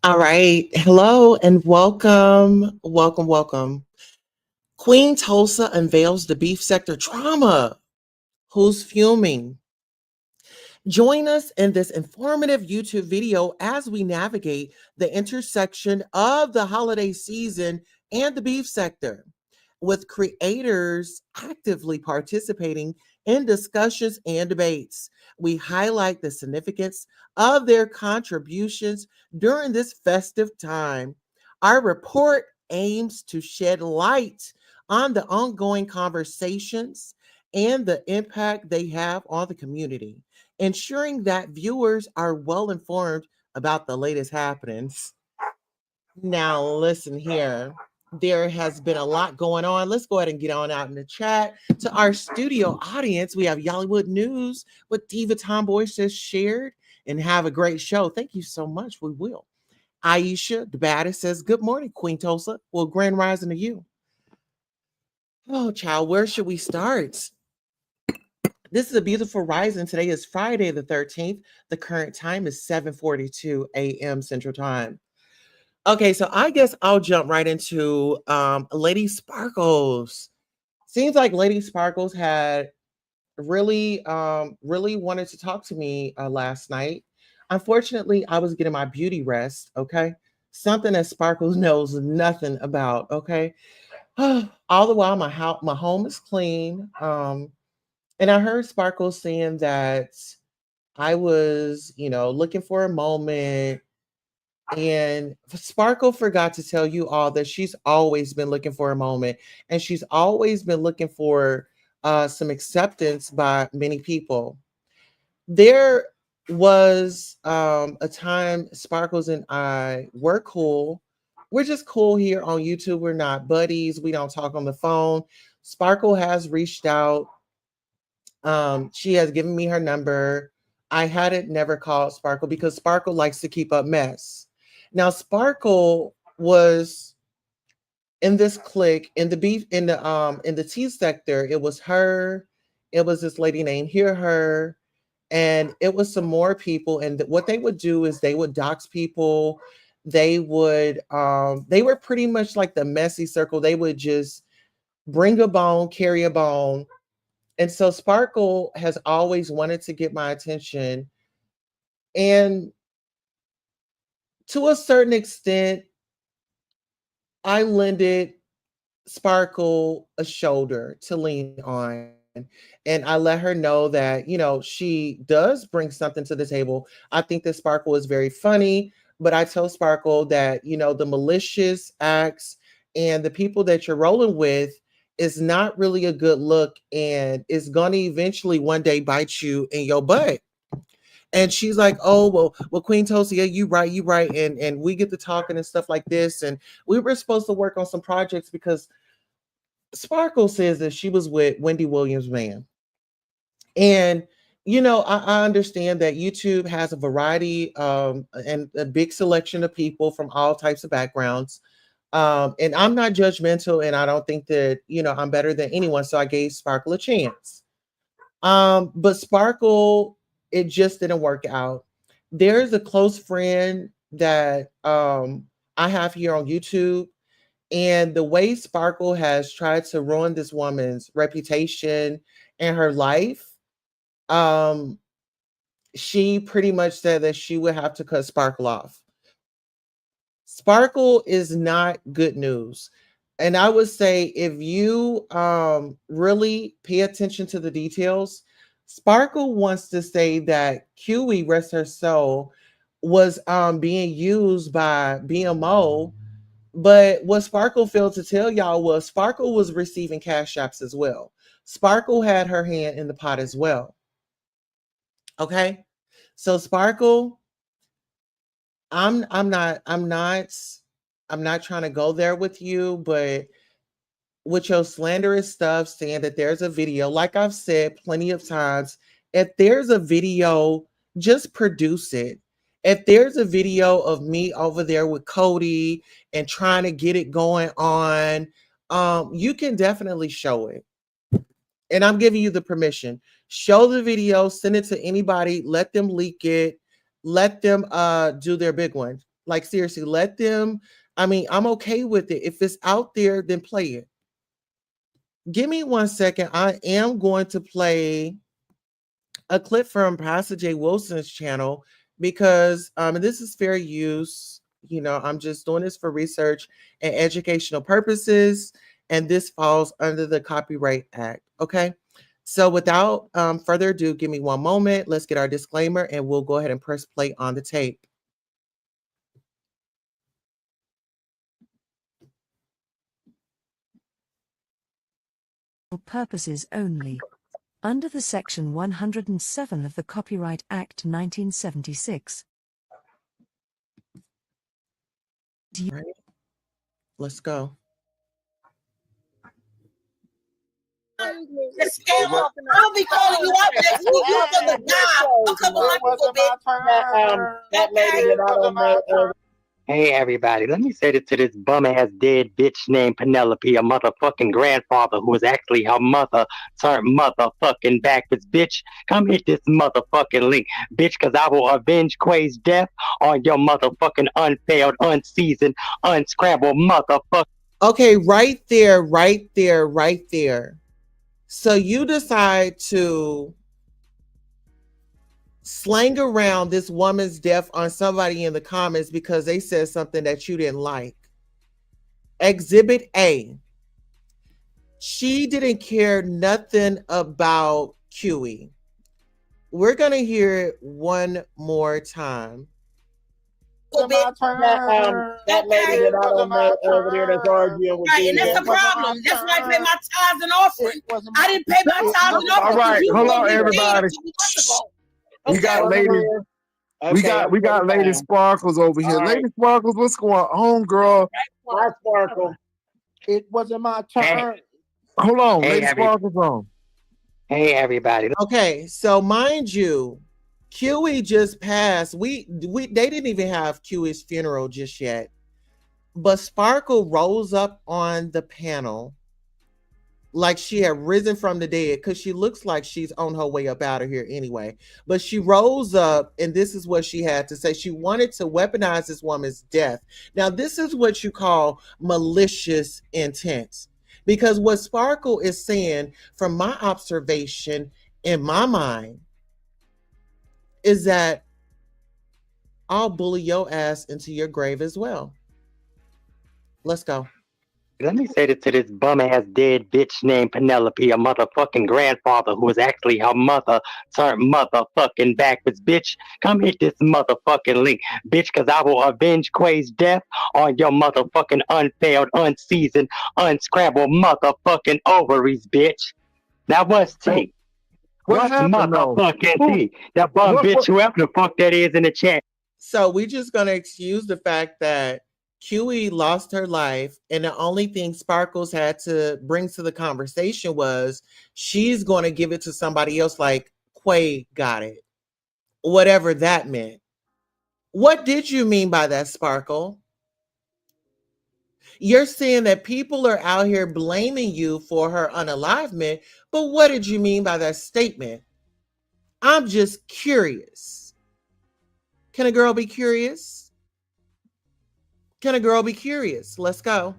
All right. Hello and welcome. Welcome, welcome. Queen Tulsa unveils the beef sector trauma. Who's fuming? Join us in this informative YouTube video as we navigate the intersection of the holiday season and the beef sector, with creators actively participating in discussions and debates. We highlight the significance of their contributions during this festive time. Our report aims to shed light on the ongoing conversations and the impact they have on the community, ensuring that viewers are well informed about the latest happenings. Now, listen here. There has been a lot going on. Let's go ahead and get on out in the chat. To our studio audience, we have Yollywood News, what Diva Tomboy just shared, and have a great show. Thank you so much. We will. Aisha, the baddest, says, Good morning, Queen Tulsa. Well, grand rising to you. Oh, child, where should we start? This is a beautiful rising. Today is Friday the 13th. The current time is 7:42 a.m. Central Time. Okay, so I guess I'll jump right into Lady Sparkles. Seems like Lady Sparkles had really wanted to talk to me last night. Unfortunately, I was getting my beauty rest, okay? Something that Sparkles knows nothing about, okay? All the while my home is clean. And I heard Sparkle saying that I was, looking for a moment. And Sparkle forgot to tell you all that she's always been looking for a moment, and she's always been looking for some acceptance by many people. There was a time Sparkles and I were cool. We're just cool here on YouTube. We're not buddies. We don't talk on the phone. Sparkle has reached out. She has given me her number. I hadn't never called Sparkle because Sparkle likes to keep up mess. Now, Sparkle was in this clique in the beef in the tea sector. It was her. It was this lady named Hear Her, and it was some more people. And what they would do is they would dox people. They were pretty much like the messy circle. They would just bring a bone, carry a bone, and so Sparkle has always wanted to get my attention. And to a certain extent, I lended Sparkle a shoulder to lean on. And I let her know that, she does bring something to the table. I think that Sparkle is very funny, but I tell Sparkle that, the malicious acts and the people that you're rolling with is not really a good look and is going to eventually one day bite you in your butt. And she's like, "Oh, well, Queen Tosia, yeah, you right." And we get to talking and stuff like this. And we were supposed to work on some projects because Sparkle says that she was with Wendy Williams' man. And I understand that YouTube has a variety and a big selection of people from all types of backgrounds. And I'm not judgmental, and I don't think that I'm better than anyone. So I gave Sparkle a chance. But Sparkle, it just didn't work out. There's a close friend that I have here on YouTube, and the way Sparkle has tried to ruin this woman's reputation and her life, um, she pretty much said that she would have to cut Sparkle off. Sparkle is not good news. And I would say if you really pay attention to the details, Sparkle wants to say that Kiwi, rest her soul, was being used by BMO. But what Sparkle failed to tell y'all was Sparkle was receiving cash apps as well. Sparkle had her hand in the pot as well. Okay. So Sparkle, I'm not trying to go there with you, but with your slanderous stuff saying that there's a video, like I've said plenty of times, if there's a video, just produce it. If there's a video of me over there with Cody and trying to get it going on, you can definitely show it. And I'm giving you the permission. Show the video, send it to anybody, let them leak it, let them do their big one. Like seriously, let them. I mean, I'm okay with it. If it's out there, then play it. Give me 1 second. I am going to play a clip from Pastor J. Wilson's channel because and this is fair use. You know, I'm just doing this for research and educational purposes, and this falls under the Copyright Act. Okay. So without further ado, give me one moment. Let's get our disclaimer and we'll go ahead and press play on the tape. Purposes only. Under the Section 107 of the Copyright Act 1976. Right. Let's go. The scale up. I'll be calling you out next week. You for the job. A couple months ago, bitch. That lady that I don't know. Hey everybody, let me say this to this bum-ass dead bitch named Penelope, a motherfucking grandfather who was actually her mother turned motherfucking backwards. Bitch, come hit this motherfucking link, bitch, cause I will avenge Quay's death on your motherfucking unfailed, unseasoned, unscrambled motherfucker. Okay, right there, right there, right there. So you decide to slang around this woman's death on somebody in the comments because they said something that you didn't like. Exhibit A. She didn't care nothing about QE. We're going to hear it one more time. That lady that I don't know over there that's arguing with you. And that's the problem. That's why I pay my tithes and offering. I didn't pay my tithes and offering. All right, hold on, everybody. We got lady. We got Lady Sparkles over here. Lady Sparkles, what's going on, girl? My Sparkle. It wasn't my turn. Hold on, Lady Sparkles on. Hey everybody. Okay, so mind you, QE just passed. They didn't even have QE's funeral just yet. But Sparkle rose up on the panel like she had risen from the dead because she looks like she's on her way up out of here anyway. But she rose up and this is what she had to say. She wanted to weaponize this woman's death. Now, this is what you call malicious intent. Because what Sparkle is saying, from my observation in my mind, is that I'll bully your ass into your grave as well. Let's go. Let me say this to this bum-ass dead bitch named Penelope, a motherfucking grandfather who was actually her mother turned motherfucking backwards. Bitch, come hit this motherfucking link, bitch, cause I will avenge Quay's death on your motherfucking unfailed, unseasoned, unscrambled motherfucking ovaries, bitch. Now what's T? What's motherfucking T? That bum bitch, whoever the fuck that is in the chat. So we just gonna excuse the fact that QE lost her life, and the only thing Sparkles had to bring to the conversation was she's going to give it to somebody else, like Quay got it, whatever that meant. What did you mean by that, Sparkle? You're saying that people are out here blaming you for her unalivement, but what did you mean by that statement? I'm just curious. Can a girl be curious? Can a girl be curious? Let's go.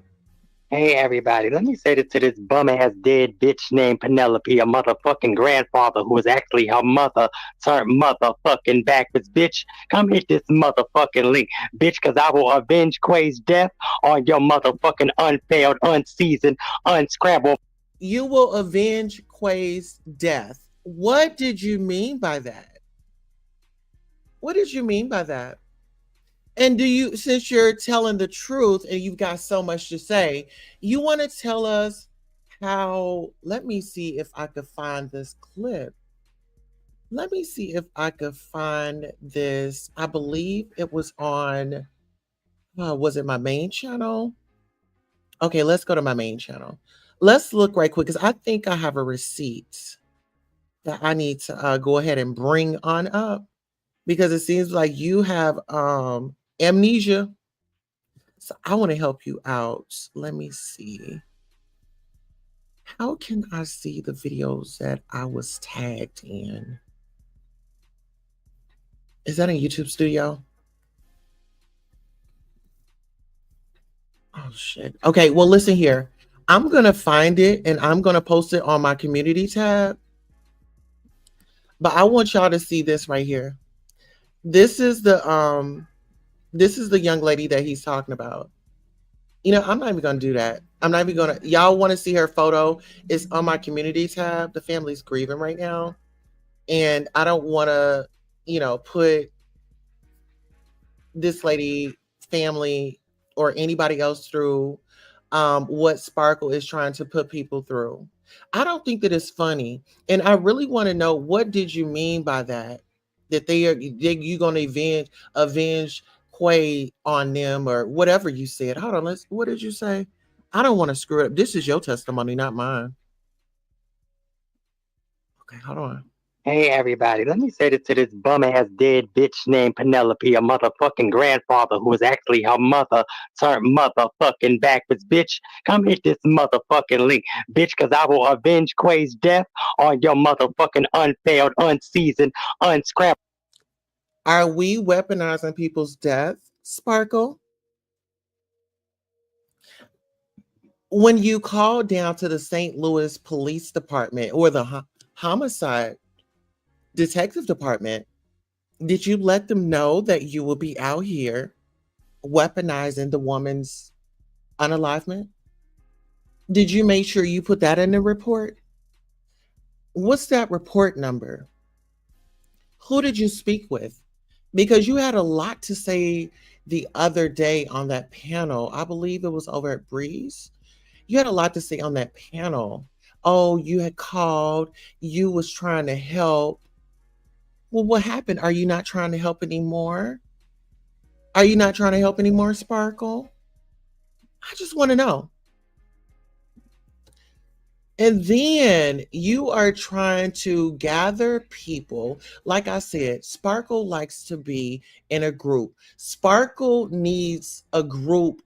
Hey everybody, let me say this to this bum-ass dead bitch named Penelope, a motherfucking grandfather who was actually her mother turned motherfucking backwards. Bitch, come hit this motherfucking link, bitch, cause I will avenge Quay's death on your motherfucking unfailed, unseasoned, unscrambled. You will avenge Quay's death. What did you mean by that? What did you mean by that? And do you, since you're telling the truth and you've got so much to say, you want to tell us how, let me see if I could find this clip. Let me see if I could find this. I believe it was on, was it my main channel? Okay, let's go to my main channel. Let's look right quick because I think I have a receipt that I need to go ahead and bring on up because it seems like you have amnesia. So I want to help you out. Let me see. How can I see the videos that I was tagged in? Is that in YouTube Studio? Oh shit. Okay, well listen here. I'm gonna find it and I'm gonna post it on my community tab. But I want y'all to see this right here. This is the young lady that he's talking about. You know, I'm not even gonna do that. I'm not even gonna. Y'all want to see her photo? It's on my community tab. The family's grieving right now, and I don't want to, put this lady family or anybody else through what Sparkle is trying to put people through. I don't think that it's funny, and I really want to know, what did you mean by that? That you gonna avenge Quay on them, or whatever you said. Hold on, what did you say? I don't want to screw it up. This is your testimony, not mine. Okay, hold on. Hey everybody, let me say this to this bum ass dead bitch named Penelope, a motherfucking grandfather who was actually her mother turned motherfucking backwards. Bitch, come hit this motherfucking link, bitch, cause I will avenge Quay's death on your motherfucking unfailed, unseasoned, unscrambled. Are we weaponizing people's death, Sparkle? When you called down to the St. Louis Police Department or the homicide detective department, did you let them know that you will be out here weaponizing the woman's unalivement? Did you make sure you put that in the report? What's that report number? Who did you speak with? Because you had a lot to say the other day on that panel. I believe it was over at Breeze. You had a lot to say on that panel. Oh, you had called, you was trying to help. Well, what happened? Are you not trying to help anymore? Are you not trying to help anymore, Sparkle? I just want to know. And then you are trying to gather people. Like I said, Sparkle likes to be in a group. Sparkle needs a group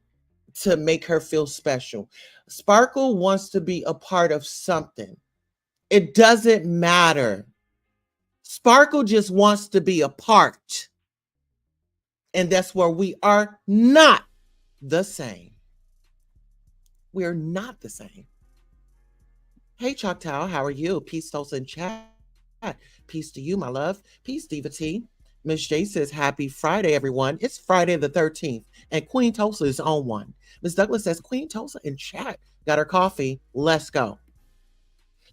to make her feel special. Sparkle wants to be a part of something. It doesn't matter. Sparkle just wants to be a part. And that's where we are not the same. We are not the same. Hey, Choctaw, how are you? Peace, Tulsa in chat. Peace to you, my love. Peace, Diva T. Miss J says, happy Friday, everyone. It's Friday the 13th, and Queen Tulsa is on one. Miss Douglas says, Queen Tulsa in chat. Got her coffee. Let's go.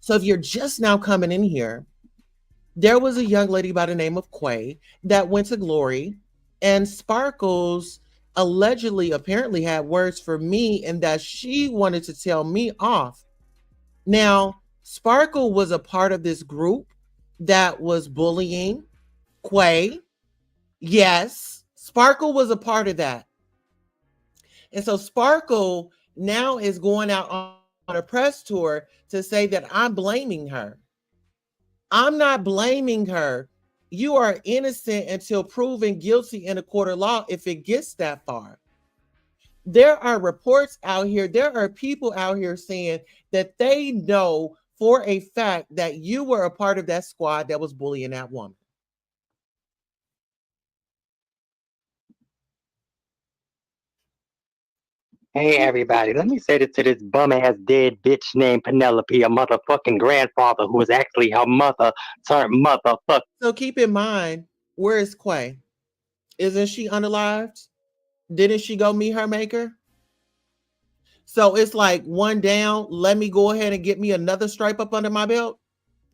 So if you're just now coming in here, there was a young lady by the name of Quay that went to Glory, and Sparkles apparently had words for me, and that she wanted to tell me off. Now, Sparkle was a part of this group that was bullying Quay. Yes, Sparkle was a part of that. And so Sparkle now is going out on a press tour to say that I'm blaming her. I'm not blaming her. You are innocent until proven guilty in a court of law, if it gets that far. There are reports out here, there are people out here saying that they know for a fact that you were a part of that squad that was bullying that woman. Hey everybody, let me say this to this bum ass dead bitch named Penelope, a motherfucking grandfather who was actually her mother turned motherfucker. So keep in mind, where is Quay? Isn't she unalived? Didn't she go meet her maker? So it's like one down, let me go ahead and get me another stripe up under my belt.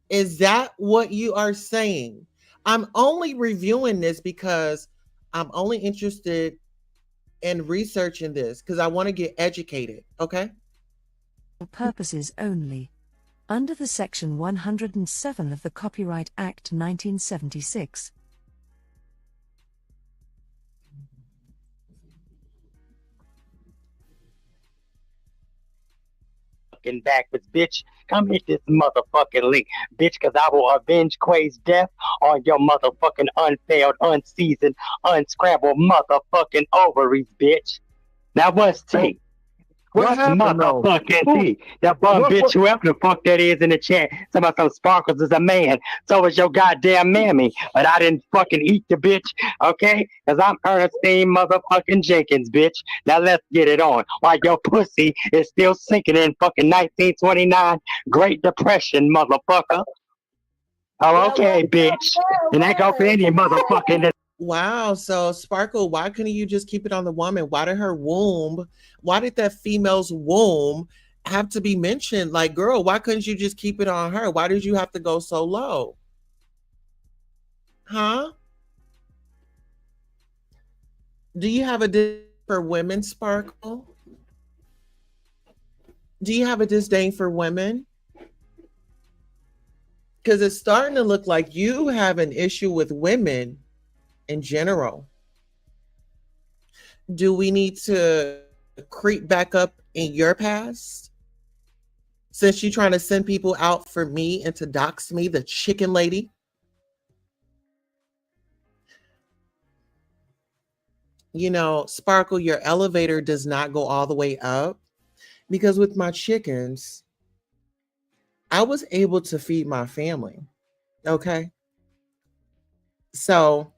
Is that what you are saying? I'm only reviewing this because I'm only interested in researching this because I want to get educated, okay? Purposes only. Under the Section 107 of the Copyright Act 1976. Backwards, bitch. Come hit this motherfucking link, bitch, cause I will avenge Quay's death on your motherfucking unfailed, unseasoned, unscrambled motherfucking ovaries, bitch. Now what's tea? What happened though? Motherfucking T. That bum bitch, whoever the fuck that is in the chat, some of some Sparkles is a man. So is your goddamn mammy. But I didn't fucking eat the bitch, okay? Because I'm Ernestine motherfucking Jenkins, bitch. Now let's get it on. While your pussy is still sinking in fucking 1929 Great Depression, motherfucker. Oh, okay, bitch. And that go for any motherfucking. Wow. So Sparkle, why couldn't you just keep it on the woman? Why did that female's womb have to be mentioned? Like, girl, why couldn't you just keep it on her? Why did you have to go so low? Huh? Do you have a disdain for women, Sparkle? Do you have a disdain for women? Because it's starting to look like you have an issue with women in general. Do we need to creep back up in your past? Since you're trying to send people out for me and to dox me, the chicken lady? You know, Sparkle, your elevator does not go all the way up because with my chickens, I was able to feed my family. Okay. So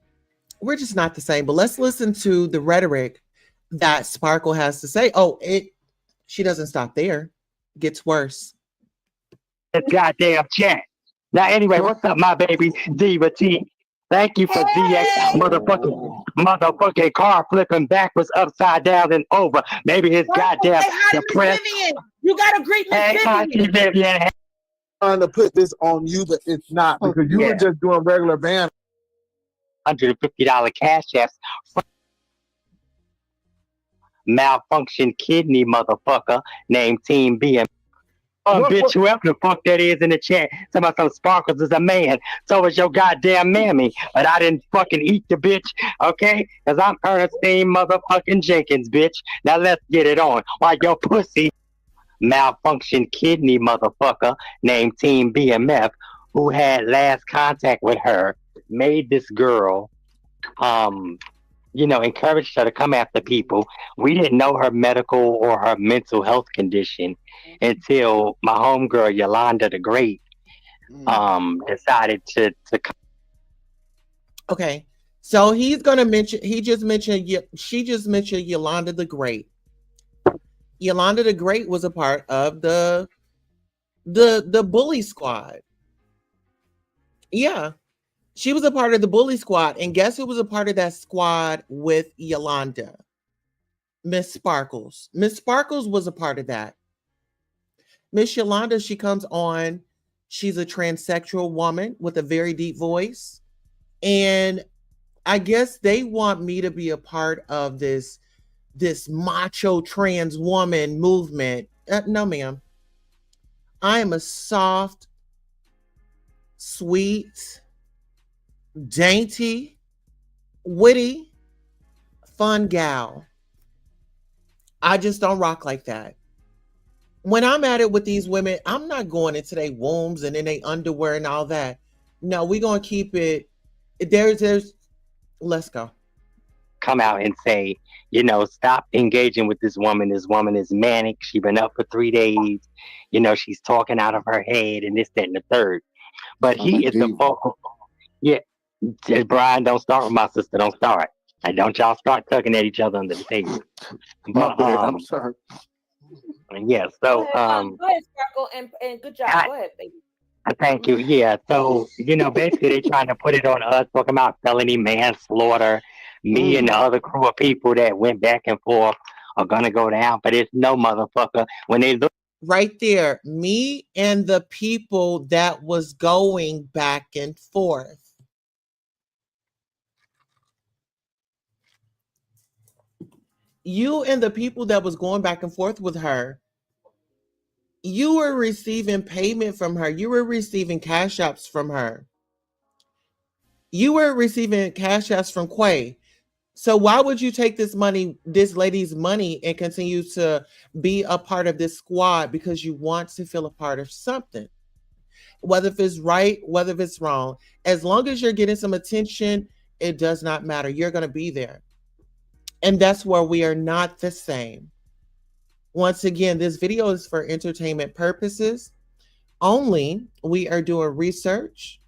we're just not the same. But let's listen to the rhetoric that Sparkle has to say. Oh, she doesn't stop there. It gets worse. This goddamn chat. Now, anyway, what's up, my baby Diva T? Thank you for DX motherfucking car flipping backwards, upside down, and over. Maybe his goddamn depressed. You gotta greet Miss Vivian. Trying to put this on you, but it's not because you were just doing regular band. $150 cash apps. Malfunction kidney motherfucker named Team B. Bitch, whoever the fuck that is in the chat, some of some Sparkles is a man. So is your goddamn mammy. But I didn't fucking eat the bitch, okay? Because I'm Ernestine motherfucking Jenkins, bitch. Now let's get it on. While your pussy malfunction kidney motherfucker named Team BMF, who had last contact with her, made this girl, encouraged her to come after people. We didn't know her medical or her mental health condition until my homegirl Yolanda the Great decided to come. Okay. So she just mentioned Yolanda the Great. Yolanda the Great was a part of the bully squad. Yeah. She was a part of the bully squad. And guess who was a part of that squad with Yolanda? Miss Sparkles. Miss Sparkles was a part of that. Miss Yolanda, she comes on. She's a transsexual woman with a very deep voice. And I guess they want me to be a part of this macho trans woman movement. No, ma'am. I am a soft, sweet, dainty, witty, fun gal. I just don't rock like that. When I'm at it with these women, I'm not going into their wombs and in their underwear and all that. No, we're going to keep it. Let's go. Come out and say, stop engaging with this woman. This woman is manic. She's been up for 3 days. She's talking out of her head and this, that, and the third. But he is the focal. Yeah. Brian, don't start with my sister. Don't start. And don't y'all start tugging at each other under the table. But, I'm sorry. Yeah, so go ahead, Sparkle, and good job. Go ahead, baby. Thank you. Yeah, so basically they're trying to put it on us, talking about felony manslaughter. Me and the other crew of people that went back and forth are gonna go down, but it's no motherfucker when they look right there. Me and the people that was going back and forth. You and the people that was going back and forth with her, you were receiving payment from her. You were receiving cash apps from her. You were receiving cash apps from Quay. So why would you take this lady's money, and continue to be a part of this squad because you want to feel a part of something? Whether if it's right, whether if it's wrong, as long as you're getting some attention, it does not matter. You're going to be there. And that's where we are not the same. Once again, this video is for entertainment purposes only. We are doing research.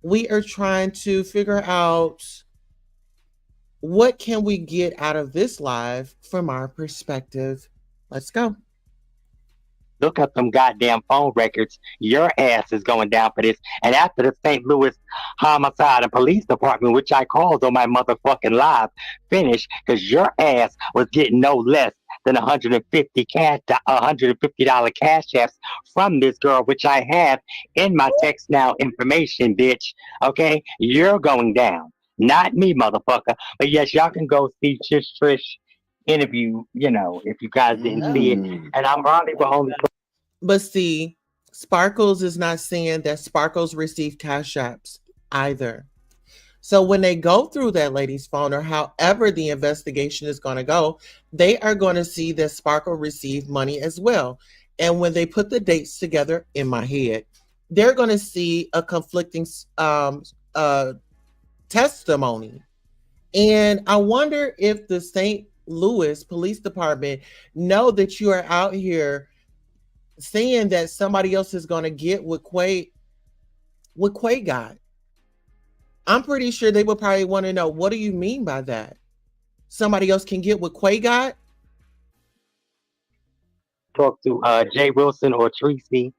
We are trying to figure out what can we get out of this live from our perspective. Let's go. Look up them goddamn phone records. Your ass is going down for this. And after the St. Louis Homicide and Police Department, which I called on my motherfucking live, finished, because your ass was getting no less than $150 cash apps from this girl, which I have in my text now information, bitch. Okay? You're going down. Not me, motherfucker. But yes, y'all can go see Trish interview, if you guys didn't see it. And I'm probably will only. But see, Sparkles is not saying that Sparkles received cash apps either. So when they go through that lady's phone, or however the investigation is going to go, they are going to see that Sparkle received money as well. And when they put the dates together in my head, they're going to see a conflicting testimony. And I wonder if the St. Louis Police Department know that you are out here saying that somebody else is going to get what Quay got. I'm pretty sure they would probably want to know, what do you mean by that? Somebody else can get what Quay got? Talk to Jay Wilson or Tracy,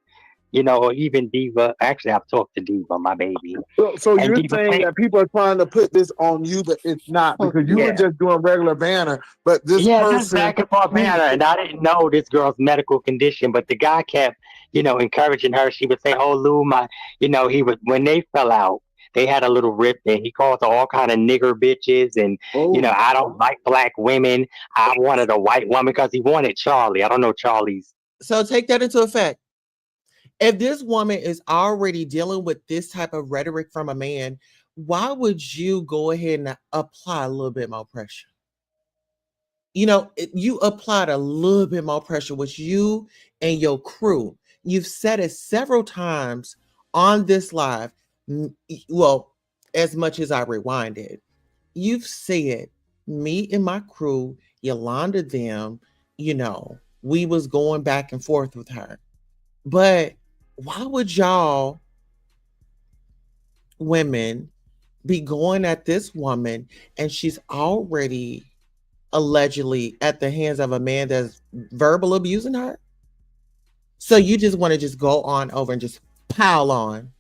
or even Diva. Actually, I've talked to Diva, my baby. So you're saying that people are trying to put this on you, but it's not, because you were just doing regular banner. But this person, just back and forth banner, and I didn't know this girl's medical condition, but the guy kept, encouraging her. She would say, "Oh, Lou, he would, when they fell out, they had a little rift, and he called her all kind of nigger bitches, and I don't like black women. I wanted a white woman because he wanted Charlie. I don't know Charlie's. So take that into effect. If this woman is already dealing with this type of rhetoric from a man, why would you go ahead and apply a little bit more pressure? You applied a little bit more pressure with you and your crew. You've said it several times on this live. Well, as much as I rewinded, you've said, me and my crew, Yolanda, them, we was going back and forth with her. But why would y'all women be going at this woman, and she's already allegedly at the hands of a man that's verbal abusing her? So you just want to just go on over and just pile on,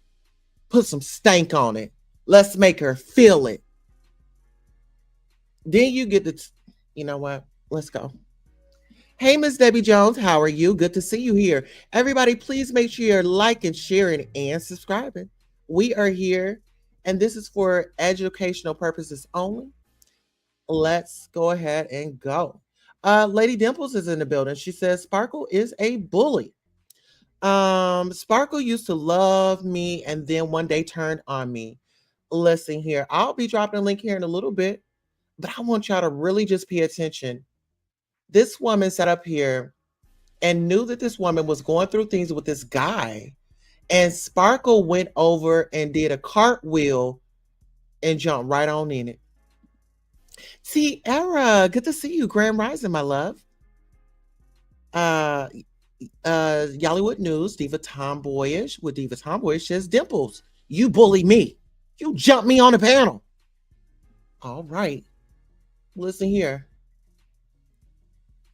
put some stank on it. Let's make her feel it. Then you get you know what? Let's go. Hey, Miss Debbie Jones, how are you? Good to see you here. Everybody, please make sure you're liking, sharing, and subscribing. We are here, and this is for educational purposes only. Let's go ahead and go. Lady Dimples is in the building. She says, Sparkle is a bully. Sparkle used to love me and then one day turned on me. Listen here, I'll be dropping a link here in a little bit, but I want y'all to really just pay attention. This woman sat up here and knew that this woman was going through things with this guy, and Sparkle went over and did a cartwheel and jumped right on in it. Tiara, good to see you. Grand Rising, my love. Yollywood News, Diva Tomboyish with Diva Tomboyish says, Dimples, you bully me. You jump me on the panel. All right. Listen here.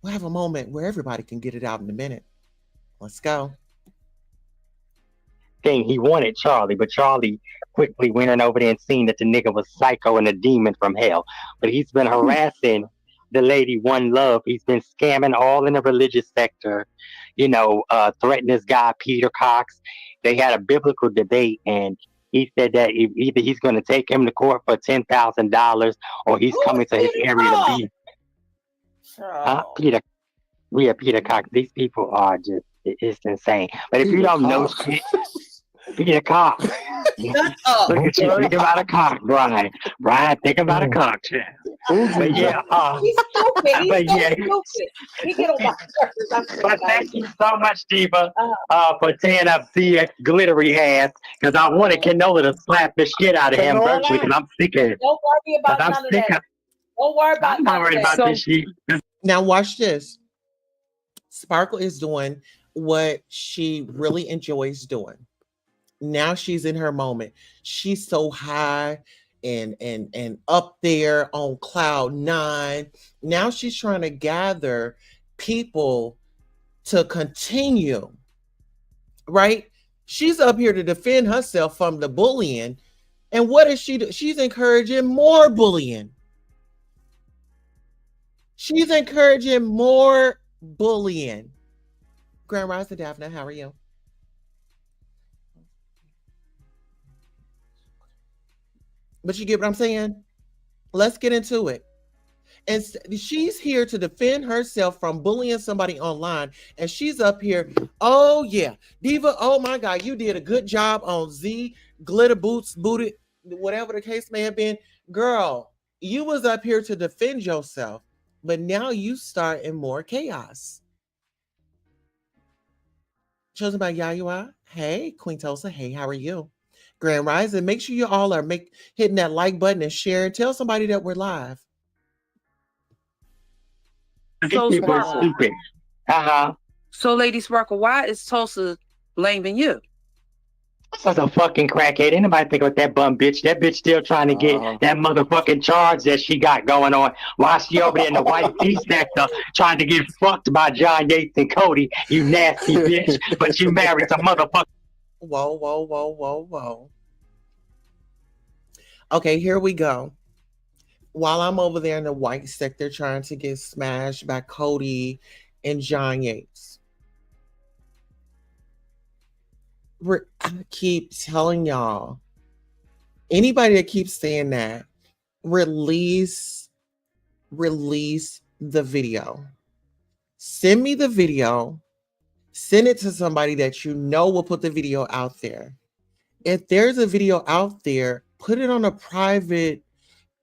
We'll have a moment where everybody can get it out in a minute. Let's go. He wanted Charlie, but Charlie quickly went on over there and seen that the nigga was psycho and a demon from hell. But he's been harassing the lady One Love. He's been scamming all in the religious sector, threatening this guy, Peter Cox. They had a biblical debate, and he said that either he's going to take him to court for $10,000 or he's coming to his area to be. Peter Cox. These people are just, it's insane. But if you don't know shit, Peter Cox. Look at you. Think about a cock, Brian. Think about a cock. But yeah, he's stupid. He get on my nerves. But thank you so much, Diva, for tearing up the glittery ass, because I wanted Canola to slap the shit out of him virtually, because I'm sick of it. Don't worry about none of that. Don't worry about I'm not worried about this shit. Now watch this. Sparkle is doing what she really enjoys doing. Now she's in her moment. She's so high and up there on cloud 9. Now she's trying to gather people to continue, right? She's up here to defend herself from the bullying. And what does she do? She's encouraging more bullying. She's encouraging more bullying. Grand Rising Daphne, how are you? But you get what I'm saying? Let's get into it. And she's here to defend herself from bullying somebody online. And she's up here, oh yeah, Diva, oh my God, you did a good job on Z, glitter boots, booted, whatever the case may have been. Girl, you was up here to defend yourself, but now you start in more chaos. Chosen by Yayua. Hey, Queen Tulsa. Hey, how are you? Grand Rising. Make sure you all are hitting that like button and share and tell somebody that we're live. So stupid. So, Lady Sparkle, why is Tulsa blaming you? That's a fucking crackhead. Ain't nobody think about that bum bitch. That bitch still trying to get that motherfucking charge that she got going on while she over there in the white tea sector trying to get fucked by John Yates and Cody. You nasty bitch. But you married some motherfucker. Whoa, whoa, whoa, whoa, whoa. Okay, here we go. While I'm over there in the white sector trying to get smashed by Cody and John Yates, I keep telling y'all, anybody that keeps saying that, release the video. Send me the video. Send it to somebody that you know will put the video out there. If there's a video out there, put it on a private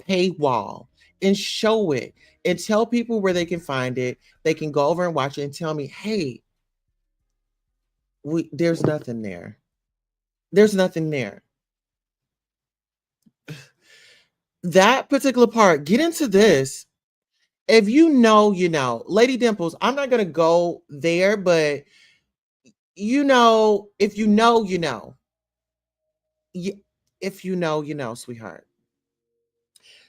paywall and show it and tell people where they can find it. They can go over and watch it and tell me, hey, there's nothing there. There's nothing there. That particular part, get into this. If you know, you know. Lady Dimples, I'm not going to go there, but you know, if you know, you know. If you know, you know, sweetheart.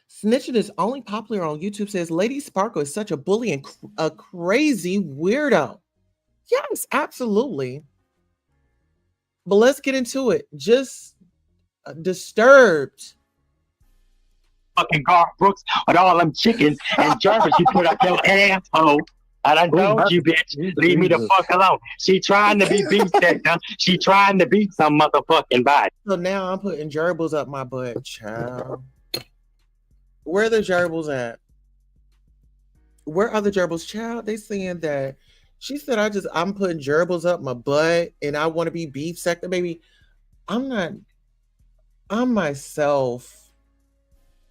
Snitching is only popular on YouTube, says Lady Sparkle is such a bully and a crazy weirdo. Yes, absolutely. But let's get into it. Just disturbed. Fucking Garth Brooks with all them chickens and Jarvis you put up your asshole. I done told you, bitch. Leave me the fuck alone. She trying to be beat sector. She trying to beat some motherfucking body. So now I'm putting gerbils up my butt, child. Where are the gerbils at? Where are the gerbils, child? They saying that she said I'm putting gerbils up my butt and I want to be beef sector, baby. I'm myself.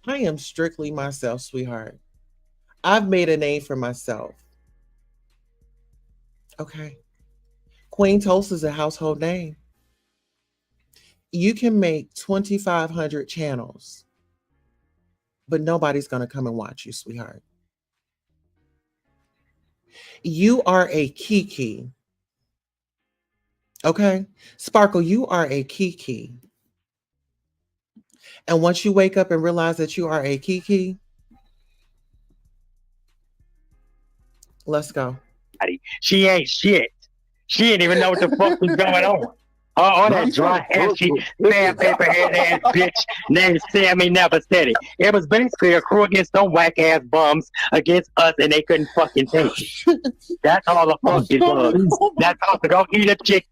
I am strictly myself, sweetheart. I've made a name for myself. Okay. Queen Tulsa is a household name. You can make 2,500 channels, but nobody's going to come and watch you, sweetheart. You are a Kiki. Okay? Sparkle, you are a Kiki. And once you wake up and realize that you are a Kiki, let's go. She ain't shit. She didn't even know what the fuck was going on. All that dry ashy, sandpaper head ass bitch named Sammy never said it. It was basically a crew against them whack ass bums against us, and they couldn't fucking take it. That's all the fuck it was. That's all to go eat a chick.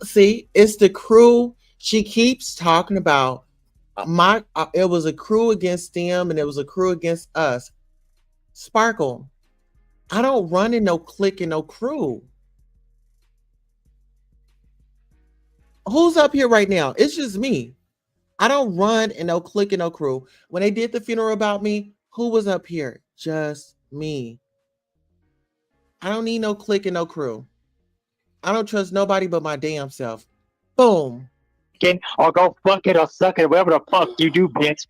See, it's the crew. She keeps talking about it was a crew against them, and it was a crew against us. Sparkle, I don't run in no clique and no crew. Who's up here right now? It's just me. I don't run in no clique and no crew. When they did the funeral about me, who was up here? Just me. I don't need no clique and no crew. I don't trust nobody but my damn self. Boom. Or go fuck it or suck it, whatever the fuck you do, bitch.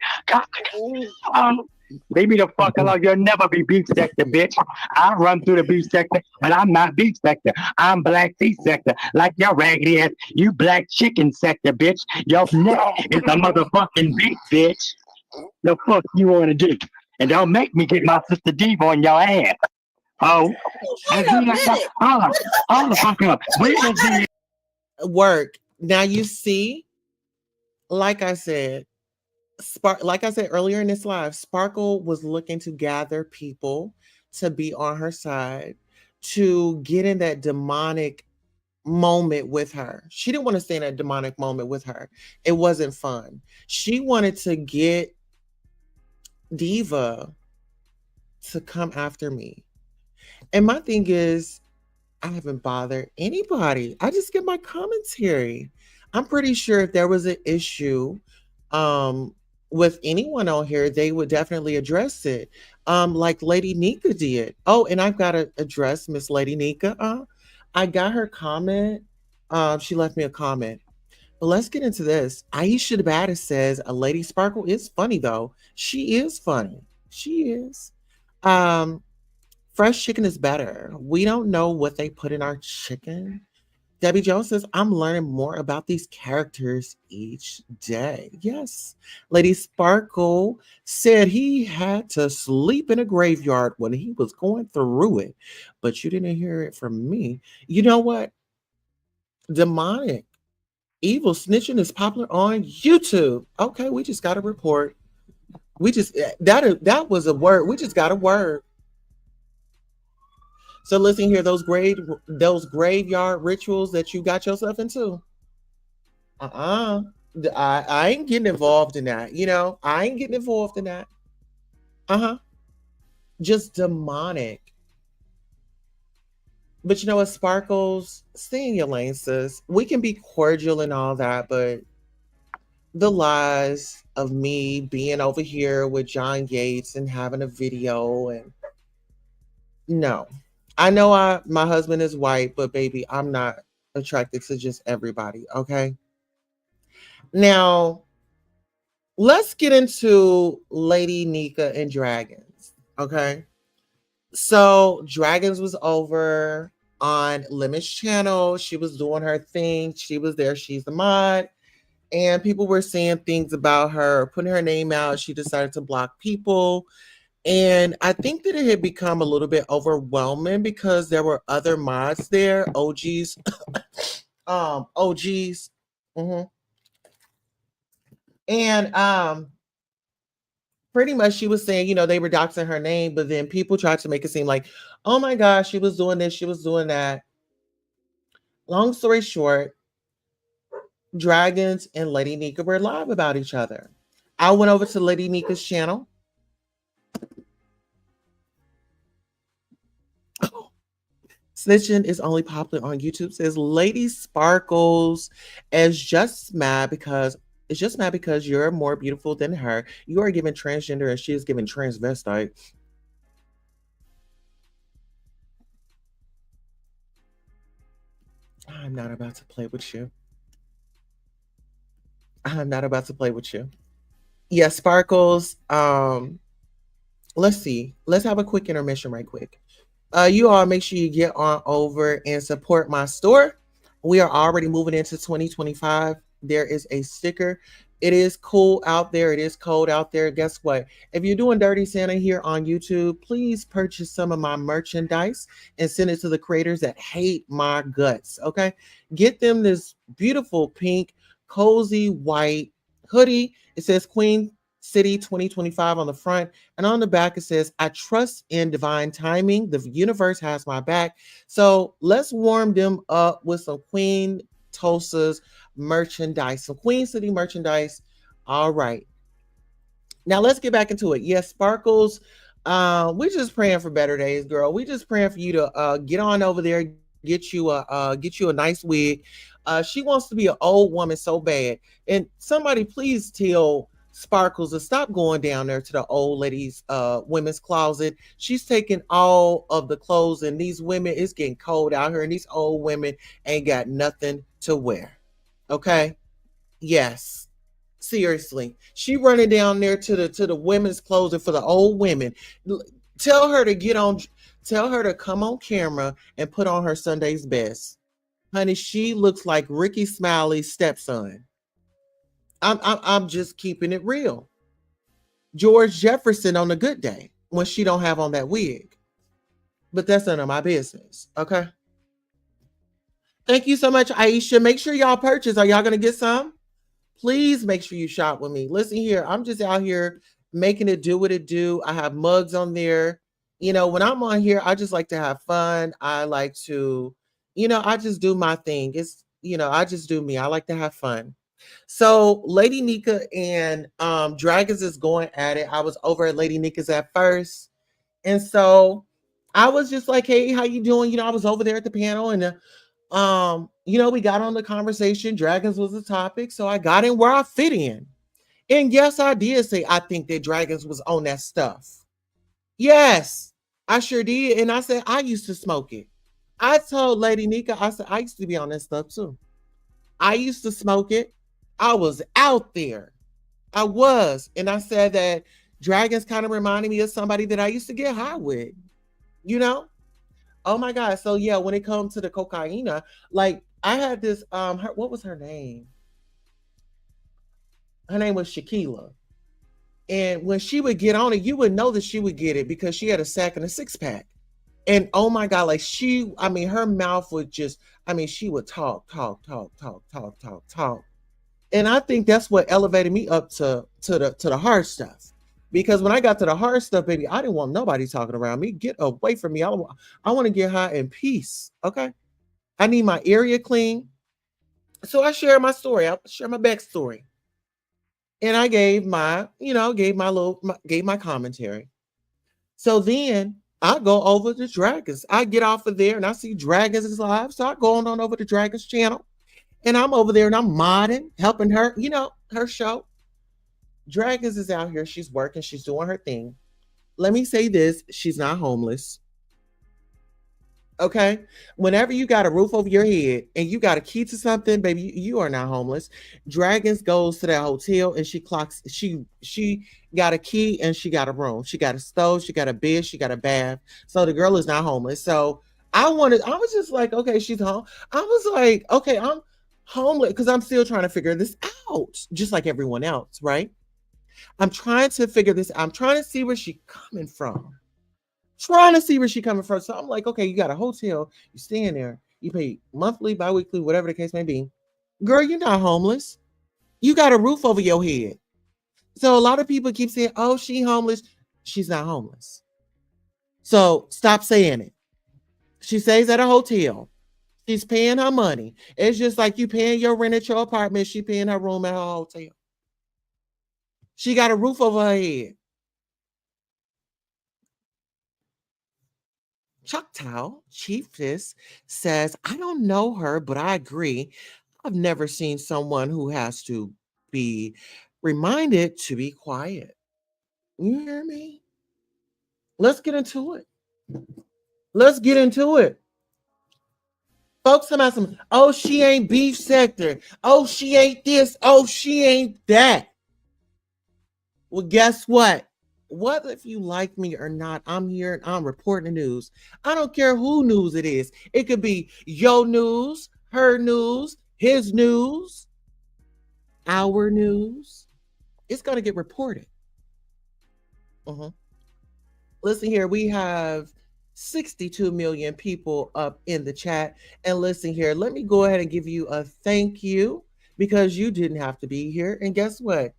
Leave me the fuck alone. You'll never be beef sector, bitch. I run through the beef sector, but I'm not beef sector. I'm black tea sector. Like your raggedy ass, you black chicken sector, bitch. Your neck is a motherfucking beef, bitch. The fuck you wanna do? And don't make me get my sister Diva on your ass. Oh, Wait a minute. hold the fuck up. Where is the Work. Now you see, like I said, like I said earlier in this live, Sparkle was looking to gather people to be on her side, to get in that demonic moment with her. She didn't want to stay in that demonic moment with her. It wasn't fun. She wanted to get Diva to come after me. And my thing is, I haven't bothered anybody. I just get my commentary. I'm pretty sure if there was an issue with anyone on here, they would definitely address it. Like Lady Nika did. Oh, and I've got to address Miss Lady Nika. I got her comment. She left me a comment. But let's get into this. Aisha the Baddest says, a Lady Sparkle is funny though. She is funny. She is. Fresh chicken is better. We don't know what they put in our chicken. Debbie Jones says, I'm learning more about these characters each day. Yes. Lady Sparkle said he had to sleep in a graveyard when he was going through it, but you didn't hear it from me. You know what? Demonic evil snitching is popular on YouTube. Okay, we just got a report. We just, that was a word. We just got a word. So listen here, those graveyard rituals that you got yourself into. I ain't getting involved in that. You know, I ain't getting involved in that. Just demonic. But you know what, Sparkles, stay in your lane, sis. We can be cordial and all that, but the lies of me being over here with John Yates and having a video and no. I know my husband is white, but baby, I'm not attracted to just everybody, okay? Now, let's get into Lady Nika and Dragons, okay? So, Dragons was over on Lemon's channel. She was doing her thing. She was there. She's the mod. And people were saying things about her, putting her name out. She decided to block people. And I think that it had become a little bit overwhelming because there were other mods there, OGs, OGs. And pretty much she was saying, you know, they were doxing her name, but then people tried to make it seem like, oh my gosh, she was doing this, she was doing that. Long story short, Dragons and Lady Nika were live about each other. I went over to Lady Nika's channel. Snitching is only popular on YouTube, says Lady Sparkles is just mad because you're more beautiful than her. You are given transgender and she is given transvestite. I'm not about to play with you. I'm not about to play with you. Yeah, Sparkles. Let's see. Let's have a quick intermission right quick. You all make sure you get on over and support my store. We are already moving into 2025. There is a sticker. It is cool out there. It is cold out there. Guess what? If you're doing Dirty Santa here on YouTube, please purchase some of my merchandise and send it to the creators that hate my guts. Okay? Get them this beautiful pink, cozy white hoodie. It says Queen City 2025 on the front, and on the back it says, I trust in divine timing. The universe has my back. So let's warm them up with some Queen Tulsa's merchandise, some Queen City merchandise. All right. Now let's get back into it. Yes, Sparkles. We're just praying for better days, girl. We just praying for you to get on over there, get you a nice wig. She wants to be an old woman so bad. And somebody please tell Sparkles to stop going down there to the old ladies women's closet. She's taking all of the clothes, and these women, it's getting cold out here, and these old women ain't got nothing to wear. Okay? Yes. Seriously, she running down there to the women's clothing for the old women. Tell her to get on. Tell her to come on camera and put on her Sunday's best, honey. She looks like Ricky Smiley's stepson. I'm just keeping it real. George Jefferson on a good day when she don't have on that wig. But that's none of my business. Okay. Thank you so much, Aisha. Make sure y'all purchase. Are y'all gonna get some? Please make sure you shop with me. Listen here, I'm just out here making it do what it do. I have mugs on there. You know, when I'm on here, I just like to have fun. I like to, I just do my thing. I just do me. I like to have fun. So Lady Nika and Dragons is going at it. I was over at Lady Nika's at first. And so I was just like, hey, how you doing? I was over there at the panel and we got on the conversation. Dragons was the topic. So I got in where I fit in. And yes, I did say I think that Dragons was on that stuff. Yes, I sure did. And I said I used to smoke it. I told Lady Nika, I said I used to be on that stuff too. I used to smoke it. I was out there. I was. And I said that Dragons kind of reminded me of somebody that I used to get high with. Oh my God. So yeah, when it comes to the cocaine, like I had this, what was her name? Her name was Shaquila. And when she would get on it, you would know that she would get it because she had a sack and a six pack. And oh my God, like her mouth would just, she would talk. And I think that's what elevated me up to the hard stuff. Because when I got to the hard stuff, baby, I didn't want nobody talking around me. Get away from me. I want to get high in peace. Okay. I need my area clean. So I share my story. I share my backstory. And I gave my commentary. So then I go over to Dragons. I get off of there and I see Dragons is live. So I go on over to Dragons channel. And I'm over there and I'm modding, helping her, her show. Dragons is out here. She's working. She's doing her thing. Let me say this. She's not homeless. Okay. Whenever you got a roof over your head and you got a key to something, baby, you are not homeless. Dragons goes to that hotel and she got a key and she got a room. She got a stove. She got a bed. She got a bath. So the girl is not homeless. So I was just like, okay, she's home. I was like, okay, I'm homeless because I'm still trying to figure this out, just like everyone else, right? I'm trying to figure this out. I'm trying to see where she's coming from. So I'm like, okay, you got a hotel, you stay in there, you pay monthly, bi-weekly, whatever the case may be. Girl, you're not homeless. You got a roof over your head. So a lot of people keep saying, oh, she homeless. She's not homeless. So stop saying it. She stays at a hotel. She's paying her money. It's just like you paying your rent at your apartment. She paying her room at her hotel. She got a roof over her head. Choctaw Chiefess says, I don't know her, but I agree. I've never seen someone who has to be reminded to be quiet. You hear me? Let's get into it. Folks, oh, she ain't beef sector. Oh, she ain't this. Oh, she ain't that. Well, guess what? Whether if you like me or not, I'm here and I'm reporting the news. I don't care who news it is. It could be your news, her news, his news, our news. It's going to get reported. Listen here, we have 62 million people up in the chat. And listen here, let me go ahead and give you a thank you because you didn't have to be here. And guess what?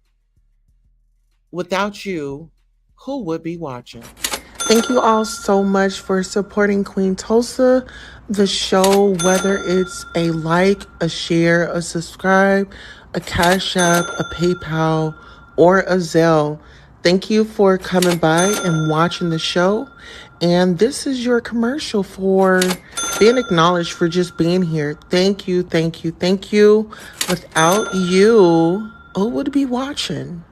Without you, who would be watching? Thank you all so much for supporting Queen Tulsa, the show, whether it's a like, a share, a subscribe, a Cash App, a PayPal, or a Zelle. Thank you for coming by and watching the show. And this is your commercial for being acknowledged for just being here. Thank you, thank you, thank you. Without you, who would be watching?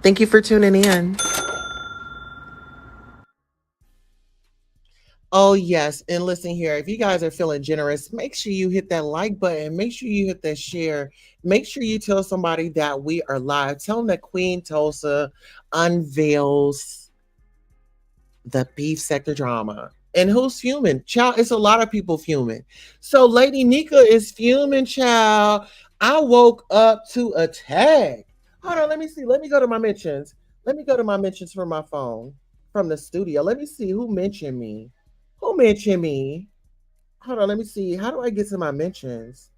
Thank you for tuning in. Oh, yes. And listen here, if you guys are feeling generous, make sure you hit that like button. Make sure you hit that share. Make sure you tell somebody that we are live. Tell them that Queen Tulsa unveils the beef sector drama. And who's fuming? Child, it's a lot of people fuming. So Lady Nika is fuming, child. I woke up to a tag. Hold on, let me see. Let me go to my mentions. Let me go to my mentions from my phone, from the studio. Let me see who mentioned me. Who mentioned me? Hold on, let me see. How do I get to my mentions?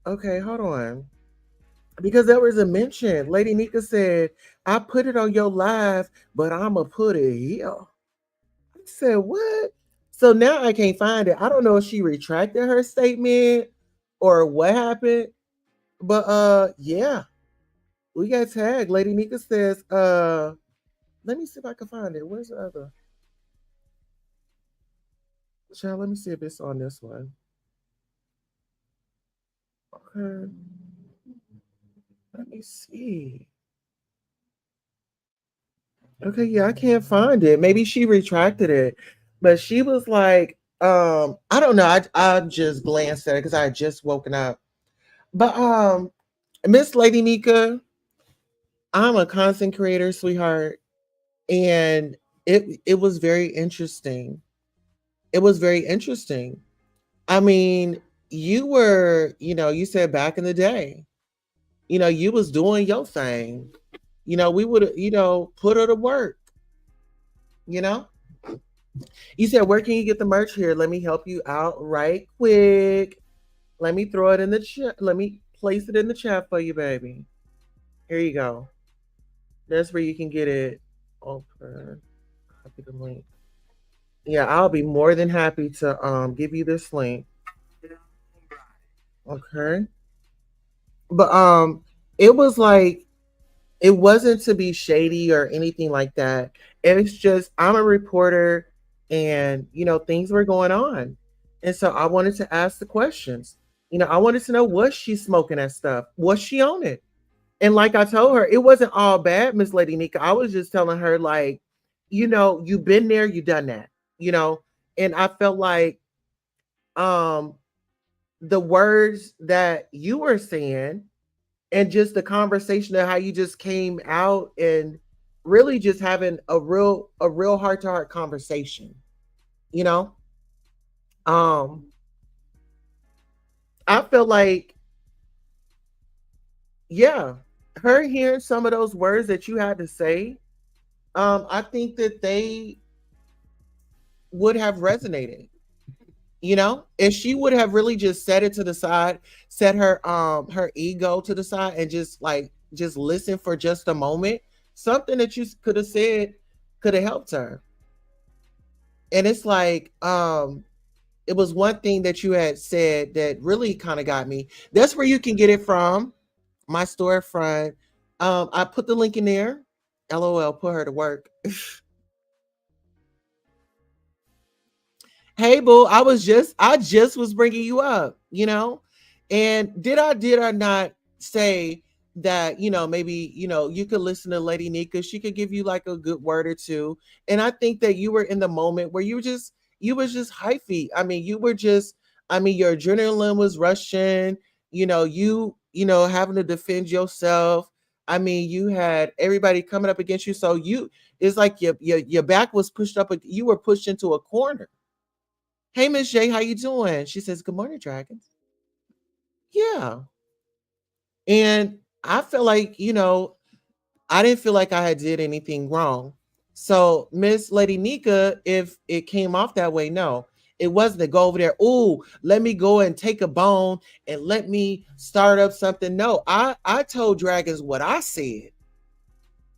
Okay, hold on. Because there was a mention. Lady Nika said, I put it on your live, but I'ma put it here. I said, what? So now I can't find it. I don't know if she retracted her statement or what happened. But yeah, we got tagged. Lady Nika says, let me see if I can find it. Where's the other? Child, let me see if it's on this one. Okay. Let me see. Okay, yeah, I can't find it. Maybe she retracted it. But she was like, I don't know. I just glanced at it because I had just woken up. But Miss Lady Nika, I'm a content creator, sweetheart. And it was very interesting. It was very interesting. I mean, you were, you said back in the day, you was doing your thing. We would, put her to work, you know? You said, where can you get the merch here? Let me help you out right quick. Let me throw it in the chat. Let me place it in the chat for you, baby. Here you go. That's where you can get it. Open. Copy the link. Yeah, I'll be more than happy to give you this link. Okay. But it was like it wasn't to be shady or anything like that. It's just I'm a reporter and things were going on. And so I wanted to ask the questions. I wanted to know, was she smoking that stuff? Was she on it? And like I told her, it wasn't all bad, Miss Lady Nika. I was just telling her, like, you've been there, you done that, and I felt like um the words that you were saying and just the conversation of how you just came out and really just having a real heart to heart conversation, you know um I feel like, yeah, her hearing some of those words that you had to say, I think that they would have resonated, if she would have really just set it to the side, set her ego to the side and just listen for just a moment. Something that you could have said could have helped her. And it's like, it was one thing that you had said that really kind of got me. That's where you can get it from, my storefront. I put the link in there. LOL, put her to work. Hey boo, I just was bringing you up, and did I not say that, maybe, you could listen to Lady Nika. She could give you like a good word or two. And I think that you were in the moment where you was just hyphy. I mean, your adrenaline was rushing, having to defend yourself. I mean, you had everybody coming up against you. So it's like your back was pushed up, you were pushed into a corner. Hey, Miss J, how you doing? She says, good morning, dragons. Yeah. And I feel like, I didn't feel like I had did anything wrong. So Miss Lady Nika, if it came off that way, no, it wasn't to go over there. Oh, let me go and take a bone and let me start up something. No, I told dragons what I said.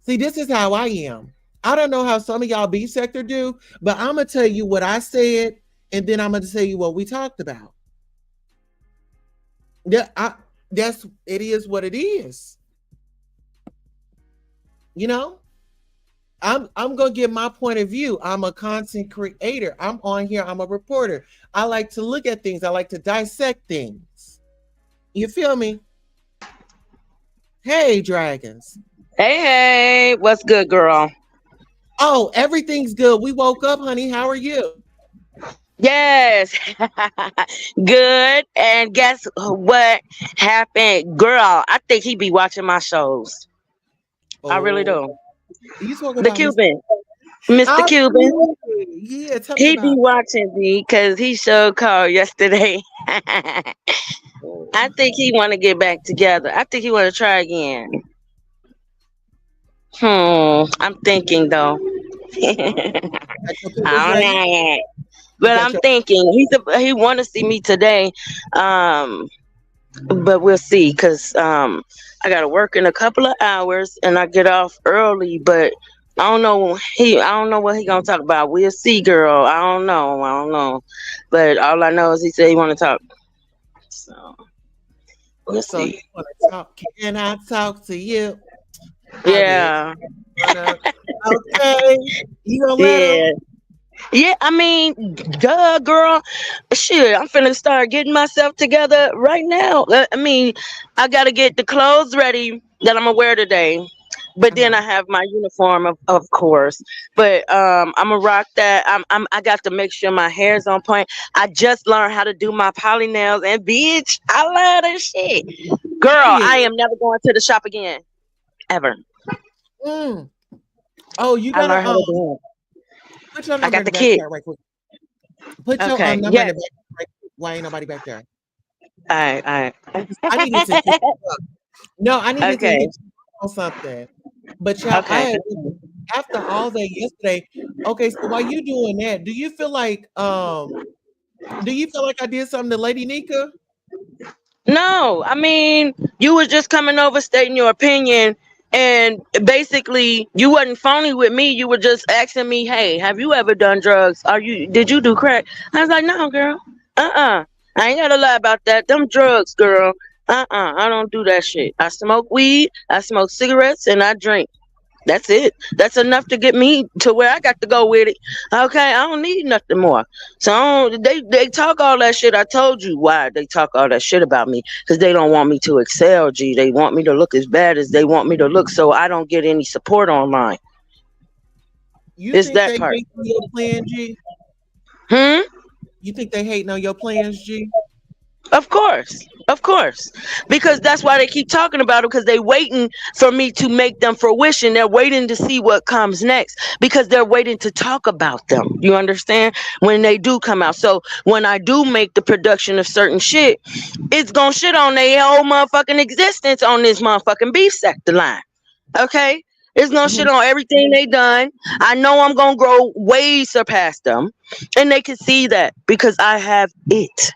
See, this is how I am. I don't know how some of y'all B sector do, but I'm gonna tell you what I said, and then I'm gonna tell you what we talked about. Yeah, it is what it is. You know, I'm gonna give my point of view. I'm a content creator. I'm on here. I'm a reporter. I like to look at things. I like to dissect things. You feel me? Hey, dragons. Hey, what's good, girl? Oh, everything's good. We woke up, honey. How are you? Yes. Good. And guess what happened? Girl, I think he be watching my shows. I really Oh, do. you talking The about Mr. Cuban. Mr. Cuban. Absolutely. Yeah, tell me He be about watching me because he showed called yesterday. it. I think he want to get back together. I think he want to try again. I'm thinking though. Got your papers I don't ready? know. You But got I'm your thinking he want to see me today. Um, but we'll see because I gotta work in a couple of hours and I get off early. But I don't know what he gonna talk about. We'll see, girl. I don't know. But all I know is he said he want to talk. So we'll so you see. want to talk? Can I talk to you? I did. Yeah, Okay. You gonna let him? yeah. Yeah, I mean, duh, girl. Shit, I'm finna start getting myself together right now. I mean, I gotta get the clothes ready that I'm gonna wear today. But then Uh-huh. I have my uniform, of course. But I'm gonna rock that. I got to make sure my hair's on point. I just learned how to do my poly nails, and bitch, I love that shit. Girl, Period. I am never going to the shop again, ever. Mm. Oh, you I gotta learned how to do put your it. I number got in the the back kit. there right quick. Put your Okay, number in the yes. back right quick. Why ain't nobody back there? All right, all I needed to hit right. you up. No, I needed to Okay. hit you on something. But y'all, I Okay. had after all day yesterday. Okay, so while you doing that, do you feel like I did something to Lady Nika? No, I mean, you was just coming over stating your opinion, and basically you wasn't phony with me. You were just asking me, "Hey, have you ever done drugs? Did you do crack?" I was like, "No, girl. I ain't gotta lie about that. Them drugs, girl. I don't do that shit. I smoke weed, I smoke cigarettes, and I drink. That's it. That's enough to get me to where I got to go with it. Okay, I don't need nothing more. So they talk all that shit. I told you why they talk all that shit about me because they don't want me to excel. G, they want me to look as bad as they want me to look, so I don't get any support online. You It's think that they part. hate on your plan, G? Hmm. You think they hating on your plans, G? Of course, because that's why they keep talking about it. Because they waiting for me to make them fruition. They're waiting to see what comes next because they're waiting to talk about them. You understand? When they do come out. So when I do make the production of certain shit, it's gonna shit on their whole motherfucking existence on this motherfucking beef sector line. Okay. It's gonna Mhm. shit on everything they done. I know I'm gonna grow way surpast them, and they can see that because I have it.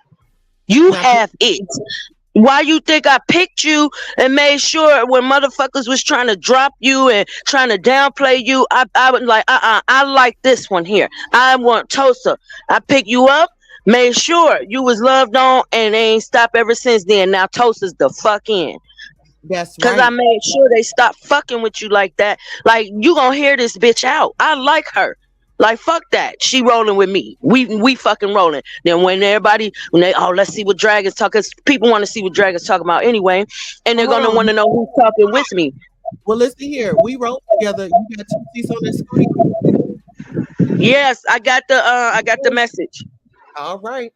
You Now, have it. Why you think I picked you and made sure when motherfuckers was trying to drop you and trying to downplay you, I was like, I like this one here. I want Tulsa. I picked you up, made sure you was loved on, and they ain't stopped ever since then. Now Tulsa's the fuck in. that's Cause I right. made sure they stop fucking with you like that. Like you gonna hear this bitch out. I like her. Like fuck that. She rolling with me. We fucking rolling. Then when they let's see what dragons talk. Cause people want to see what dragons talk about anyway, and Well, they're hold gonna on. want to know who's talking with me. Well, listen here. We roll together. You got two seats on the screen. Yes, I got the message. All right.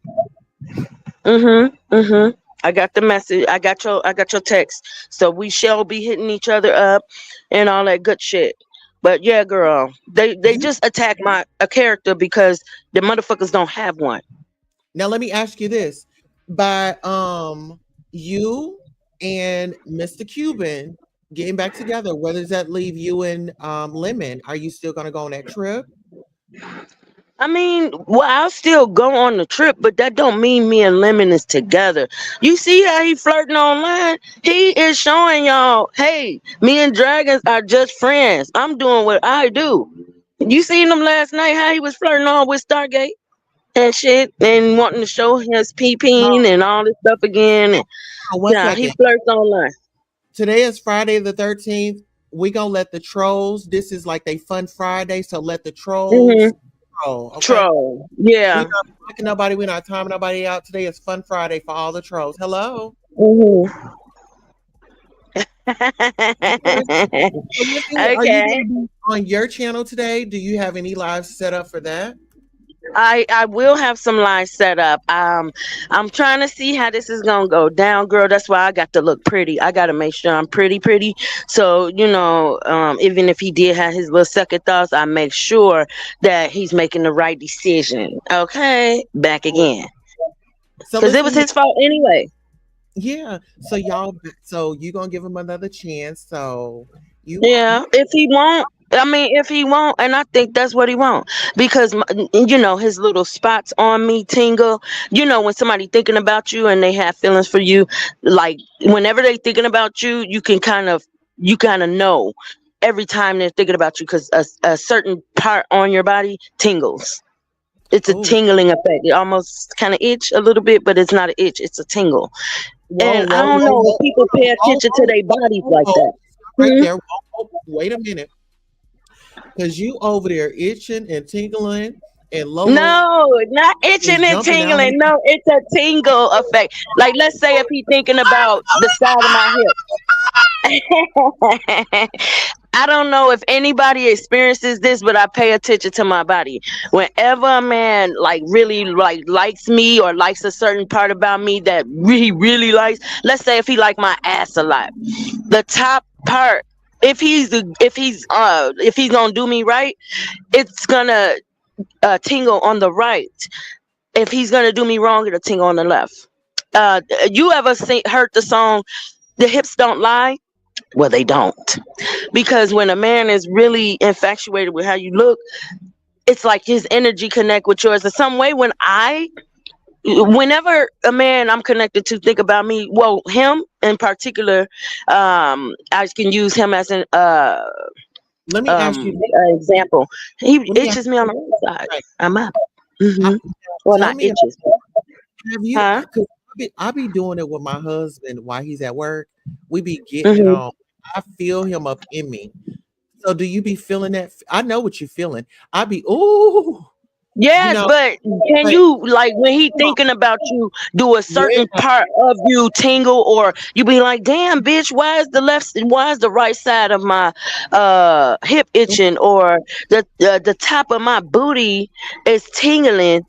Mm-hmm. I got the message. I got your text. So we shall be hitting each other up and all that good shit. But yeah, girl, they You just attack my a character because the motherfuckers don't have one. now let me ask you this. By you and Mr. Cuban getting back together, where does that leave you and Lemon? Are you still gonna go on that trip? I mean, well, I'll still go on the trip, but that don't mean me and Lemon is together. You see how he flirting online? He is showing y'all, hey, me and Dragons are just friends. I'm doing what I do. You seen him last night? How he was flirting on with Stargate and shit, and wanting to show his No, peeping and all this stuff again. And hold on one yeah, he second. flirts online. Today is Friday the 13th. We gonna let the trolls. This is like a fun Friday, so let the Hmm. trolls troll. Okay. Troll. We Yeah. not blocking nobody. We're not timing nobody out. Today is fun Friday for all the trolls. Hello. Hmm. So, Whitney, are you Okay. going to be on your channel today? Do you have any live set up for that? I will have some lines set up. I'm trying to see how this is gonna go down, girl. That's why I got to look pretty. I gotta make sure I'm pretty. So even if he did have his little second thoughts, I make sure that he's making the right decision. Okay, back again, So because it was listen, his fault anyway. yeah. So y'all, so you gonna give him another chance. So Yeah, if he won't, and I think that's what he won't, because his little spots on me tingle. When somebody thinking about you and they have feelings for you, like whenever they thinking about you, you kind of know every time they're thinking about you, because a certain part on your body tingles. It's a oh, tingling effect. It almost kind of itch a little bit, but it's not an itch. It's a tingle. whoa, And I whoa, don't whoa, know whoa, if people pay attention to their bodies like whoa, that. right Hmm? there. Whoa, whoa, wait a minute, because you over there itching and tingling, and Lolo No, not itching is and jumping out tingling. at you. No, it's a tingle effect. Like, let's say if he's thinking about the side of my hip. I don't know if anybody experiences this, but I pay attention to my body. Whenever a man like really like likes me or likes a certain part about me that he really likes, let's say if he like my ass a lot, the top part, if he's gonna do me right, it's gonna tingle on the right. If he's gonna do me wrong, it'll tingle on the left. You ever heard the song "The Hips Don't Lie"? Well, they don't, because when a man is really infatuated with how you look, it's like his energy connect with yours in some way. Whenever a man I'm connected to think about me, well, him in particular, I can use him as an Let me ask you. example. He Let me ask itches me on the you. right side. Right. I'm up. I, Hmm. Well, tell not me, itches. have you? Huh? Because I be doing it with my husband while he's at work. We be getting it Hmm. on. I feel him up in me. So do you be feeling that? I know what you're feeling. I be ooh, you Yes, know, but can but you, like, when he thinking about you, do a certain yeah, part of you tingle, or you be like, damn bitch, why is the right side of my hip itching, or the top of my booty is tingling?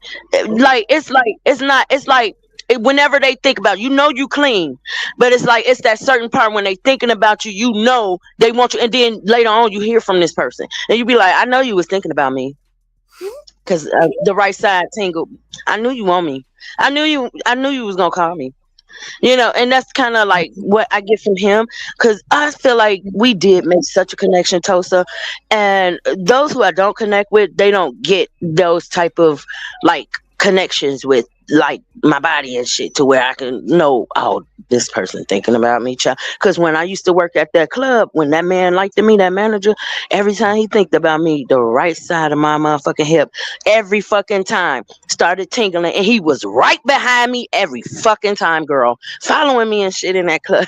Whenever they think about you, you clean, but it's like it's that certain part when they thinking about you, they want you, and then later on you hear from this person and you be like, I know you was thinking about me, because the right side tingled. I knew you want me. I knew you was gonna call me. And that's kind of like what I get from him, because I feel like we did make such a connection, Tosa. And those who I don't connect with, they don't get those type of like connections with like my body and shit, to where I can know, oh, this person thinking about me, child. Because when I used to work at that club, when that man liked me, that manager, every time he think about me, the right side of my motherfucking hip, every fucking time started tingling, and he was right behind me every fucking time, girl, following me and shit in that club.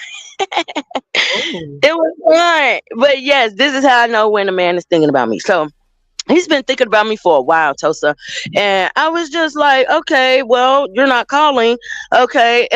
oh, It was fun. But yes, this is how I know when a man is thinking about me. So he's been thinking about me for a while, Tosa. And I was just like, okay, well, you're not calling. Okay.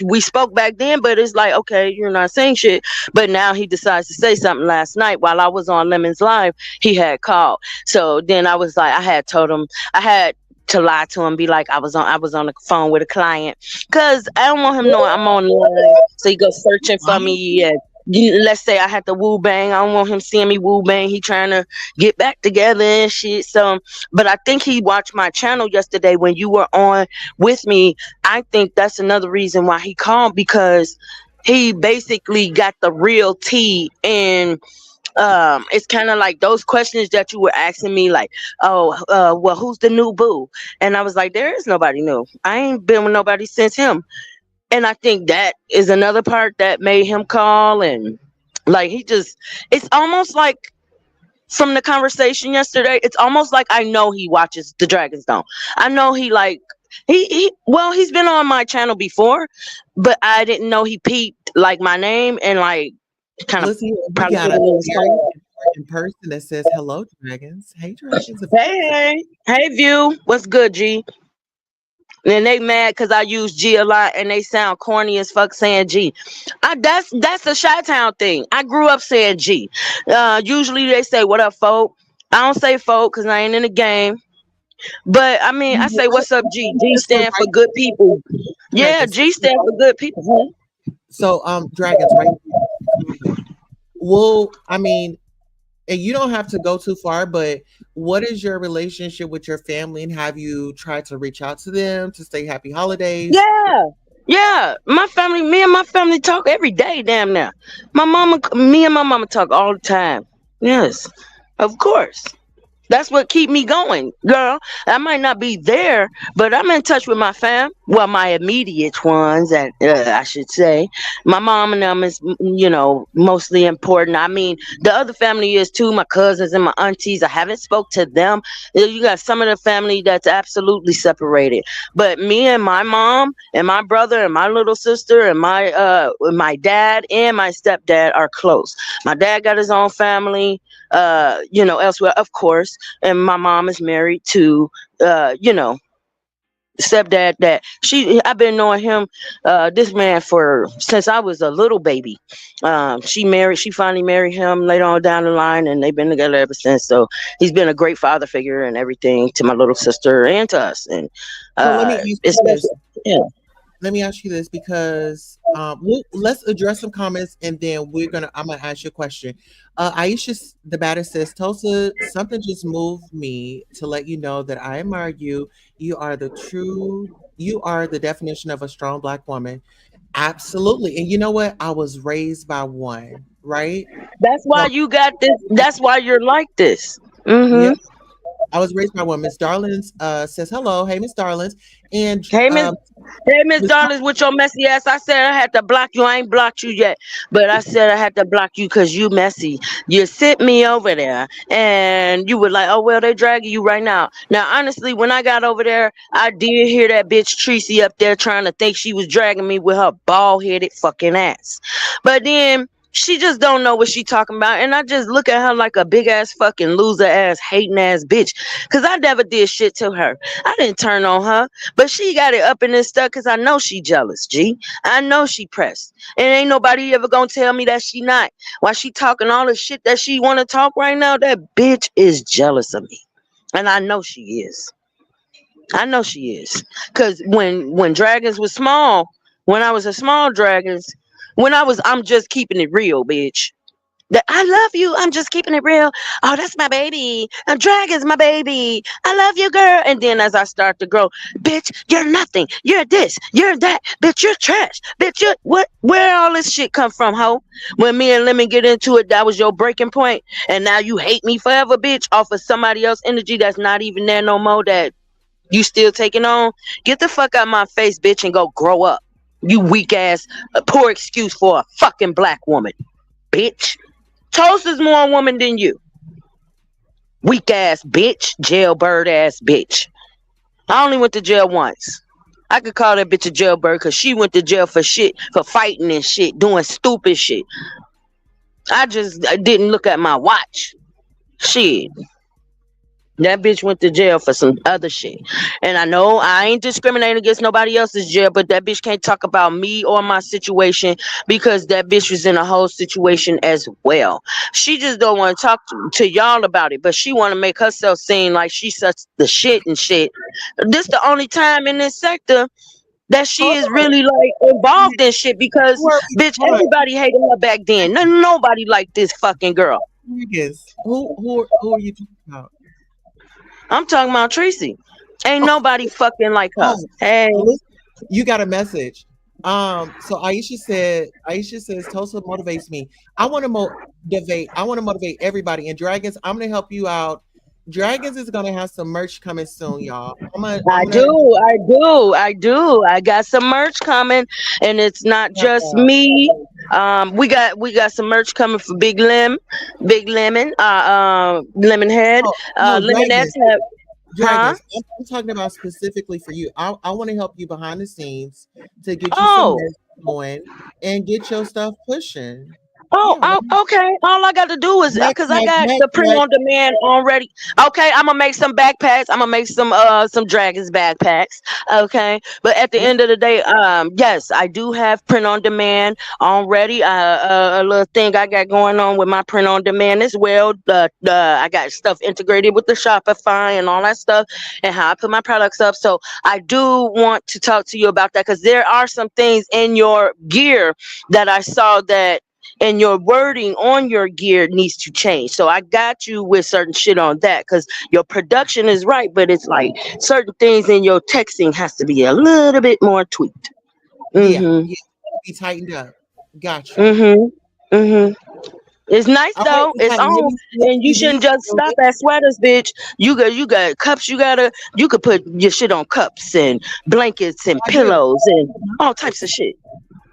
We spoke back then, but it's like, okay, you're not saying shit. But now he decides to say something last night while I was on Lemon's Live. He had called. So then I was like, I had told him, I had to lie to him, be like, I was on the phone with a client, because I don't want him knowing I'm on the line. So he goes searching for me, and let's say I had to woo bang. I don't want him seeing me woo bang. He trying to get back together and shit. So, but I think he watched my channel yesterday when you were on with me. I think that's another reason why he called, because he basically got the real tea. And it's kind of like those questions that you were asking me, like, oh, well, who's the new boo? And I was like, there is nobody new. I ain't been with nobody since him. And I think that is another part that made him call. And like, it's almost like, from the conversation yesterday, it's almost like I know he watches the Dragon's Dome. I know he like, he's been on my channel before, but I didn't know he peeped like my name, and like kind of listen, we probably got put a it in his very phone. important person that says hello, dragons. Hey, dragons. Hey, hey, View, what's good, G? And they mad because I use G a lot and they sound corny as fuck saying G. That's a Chi-Town thing. I grew up saying G. Usually they say what up, folk. I don't say folk because I ain't in the game. But I mean, I say what's up, G. G That's the stand for right good people. Yeah, dragons. G stand for good people. So dragons, right? Well, I mean, and you don't have to go too far, but what is your relationship with your family, and have you tried to reach out to them to say happy holidays? Yeah. Yeah, my family, me and my family talk every day, damn now. Me and my mama talk all the time. Yes, of course. That's what keep me going, girl. I might not be there, but I'm in touch with my fam. Well, my immediate ones, and I should say, my mom and them is, mostly important. I mean, the other family is too. My cousins and my aunties. I haven't spoke to them. You got some of the family that's absolutely separated, but me and my mom and my brother and my little sister and my dad and my stepdad are close. My dad got his own family, elsewhere, of course, and my mom is married to stepdad that I've been knowing him, this man, for since I was a little baby. She finally married him later on down the line, and they've been together ever since. So he's been a great father figure and everything to my little sister and to us, and So let me ask you especially, this. yeah. Let me ask you this because let's address some comments and then I'm gonna ask you a question. Aisha the baddest says, Tulsa, something just moved me to let you know that I admire you. You are the definition of a strong black woman. Absolutely. And you know what? I was raised by one, right? That's why So you got this. That's why you're like this. yeah, Mm-hmm. I was raised by one. Miss Darlings says hello. Hey, Miss Darlings. And Hey, Miss Miss Darlings, with your messy ass. I said I had to block you. I ain't blocked you yet, but I said I had to block you because you messy. You sent me over there, and you were like, "Oh well, they dragging you right now." Now, honestly, when I got over there, I did hear that bitch Tracy up there trying to think she was dragging me with her bald headed fucking ass, but then. She just don't know what she talking about, and I just look at her like a big ass fucking loser ass hating ass bitch. Cause I never did shit to her. I didn't turn on her. But she got it up in this stuff because I know she jealous, G. I know she pressed. And ain't nobody ever gonna tell me that she not. While she talking all the shit that she wanna talk right now, that bitch is jealous of me. And I know she is. I know she is. Cause when dragons was small, when I was a small dragons, I'm just keeping it real, bitch. That I love you. I'm just keeping it real. Oh, that's my baby. A dragon's my baby. I love you, girl. And then as I start to grow, bitch, you're nothing. You're this. You're that. Bitch, you're trash. Bitch, you what? Where all this shit come from, ho? When me and Lemon get into it, that was your breaking point, and now you hate me forever, bitch, off of somebody else energy that's not even there no more. That you still taking on. Get the fuck out my face, bitch, and go grow up. You weak ass, poor excuse for a fucking black woman, bitch. Tulsa's more woman than you. Weak ass bitch. Jailbird ass bitch. I only went to jail once. I could call that bitch a jailbird because she went to jail for shit, for fighting and shit, doing stupid shit. I didn't look at my watch. Shit. That bitch went to jail for some other shit. And I know I ain't discriminating against nobody else's jail, but that bitch can't talk about me or my situation because that bitch was in a whole situation as well. She just don't want to talk to y'all about it, but she want to make herself seem like she's such the shit and shit. This the only time in this sector that she hold is on. really like involved in shit because bitch, Hold on. everybody hated her back then. Nobody liked this fucking girl. Dragons. Who are you talking about? I'm talking about Tracy. Ain't Oh, nobody fucking like her. oh, Hey, listen, you got a message. So Aisha says Tulsa motivates me. I want to motivate. I want to motivate everybody. And Dragons, I'm gonna help you out. Dragons is gonna have some merch coming soon, y'all. I'm I gonna do, I do, I do. I got some merch coming, and it's not just me. We got some merch coming for Big Lemon, Lemon Head, no, Lemon S Dragons. have, huh? Dragons. I'm talking about specifically for you. I want to help you behind the scenes to get you some Oh, merch going and get your stuff pushing. Oh, Yeah, okay. All I got to do is because I backpack, got the print backpack. on demand already. Okay, I'm gonna make some backpacks. I'm gonna make some dragons backpacks. Okay, but at the Yeah, end of the day, yes, I do have print on demand already. A little thing I got going on with my print on demand as well. I got stuff integrated with the Shopify and all that stuff, and how I put my products up. So I do want to talk to you about that because there are some things in your gear that I saw that and your wording on your gear needs to change. So I got you with certain shit on that because your production is right, but it's like certain things in your texting has to be a little bit more tweaked. yeah, Mm-hmm. yeah. Be tightened up. Got you. Mm-hmm. Mm-hmm. It's nice All right, though. we It's got on, Lady Snoop and you TV. shouldn't just stop at sweaters, bitch. You got cups. You could put your shit on cups and blankets and I do. pillows and all types of shit.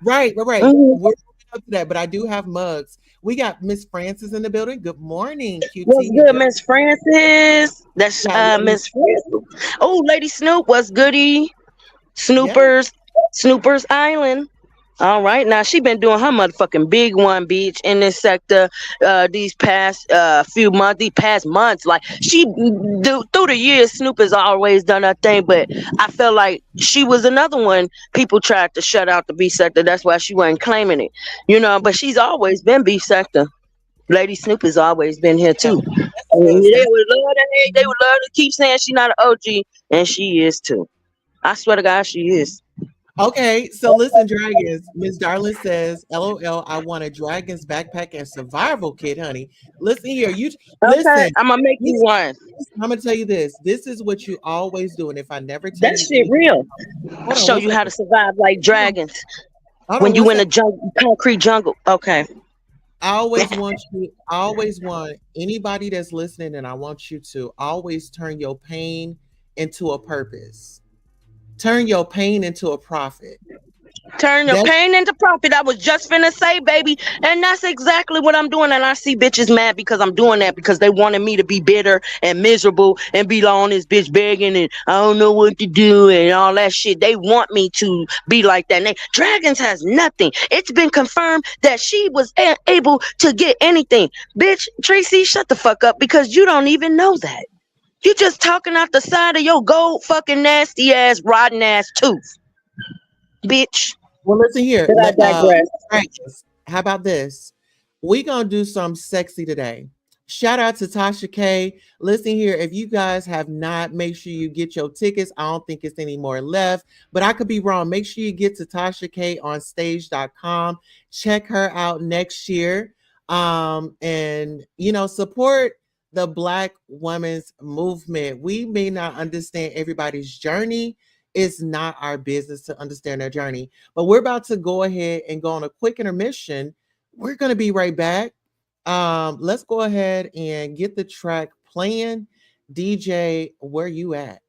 Right, right, right. Mm-hmm. We're coming up to that, but I do have mugs. We got Miss Francis in the building. Good morning, What's QT. good, Miss Francis? That's Got Lady. Miss Francis. Oh, Lady Snoop, what's goody? Yeah, Snoopers Island. All right, now she been doing her motherfucking big one, beach in this sector. These past few months, these past months, like through the years, Snoop has always done her thing. But I felt like she was another one people tried to shut out the B sector. That's why she wasn't claiming it, you know. But she's always been B sector. Lady Snoop has always been here yeah. too. That's And us. they That's would love to they would love to keep saying she's not an OG, and she is too. I swear to God, she is. okay. So listen, dragons. Miss Darlin says, "LOL. I want a dragons backpack and survival kit, honey." Listen here. You Okay, listen. I'm gonna make you This, one. I'm gonna tell you this. This is what you always do, and if I never tell That you shit anything, real. hold on Show one you how second. to survive like Hold on, dragons hold on when one you in the second. jungle, concrete jungle. Okay. I always want you. I always want anybody that's listening, and I want you to always turn your pain into a purpose. Turn your pain into a profit. Turn your That's pain into profit. I was just finna say, baby. And that's exactly what I'm doing. And I see bitches mad because I'm doing that because they wanted me to be bitter and miserable and be on this bitch begging and I don't know what to do and all that shit. They want me to be like that. And Dragons has nothing. It's been confirmed that she was able to get anything. Bitch, Tracy, shut the fuck up because you don't even know that. You just talking out the side of your gold fucking nasty ass, rotten ass tooth. Bitch. well. Listen here. But I digress. Practice. How about this? We gonna do something sexy today. Shout out to Tasha K. Listen here. If you guys have not, make sure you get your tickets. I don't think it's any more left, but I could be wrong. Make sure you get to Tasha K on stage.com. Check her out next year. And support the Black women's movement. We may not understand everybody's journey. It's not our business to understand their journey. But we're about to go ahead and go on a quick intermission. We're going to be right back. Let's go ahead and get the track playing. DJ, where you at?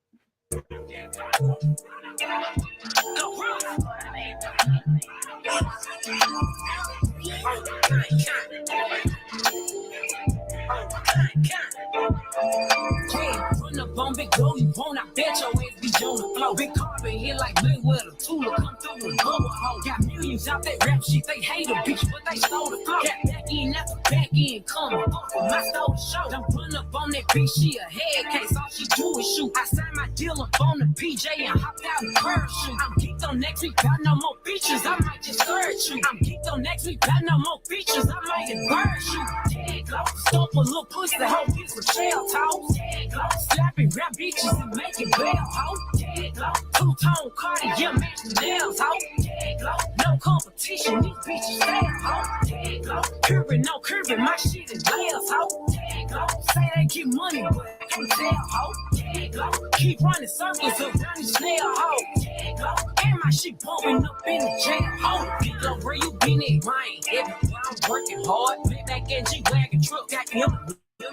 Run up on big go, you won't. I bet your ass be on the floor. Big carpet here like Mayweather. Tula come through and bubble hole. Got millions out that rap shit. They hate a bitch, but they stole the flow. Got back in after back in, coming. My stole the show. Don't run up on that bitch, she a head case. All she do is shoot. I signed my deal up on the PJ and hopped out the parachute. I'm geeked on next week, got no more features. I might just search you. I'm geeked on next week, got no more features. I might embarrass you. Tag low, stomp a little pussy, hoe piece of shell toes. Tag low, slapping rap bitches and making bail, hoe. Tag low, two-tone Cartier match the nails, hoe. Tag low, no competition, these bitches fail, hoe. Tag low, curving, no curving, my shit is layers, hoe. Tag low, say they get money, but I can tell, hoe. Tag low, keep running circles around the snail, hoe. Tag low, and my shit bumping up in the jail, hoe. Get low, where you been at, Ryan? Everywhere I'm working hard, big back and G-Wagon truck, got him.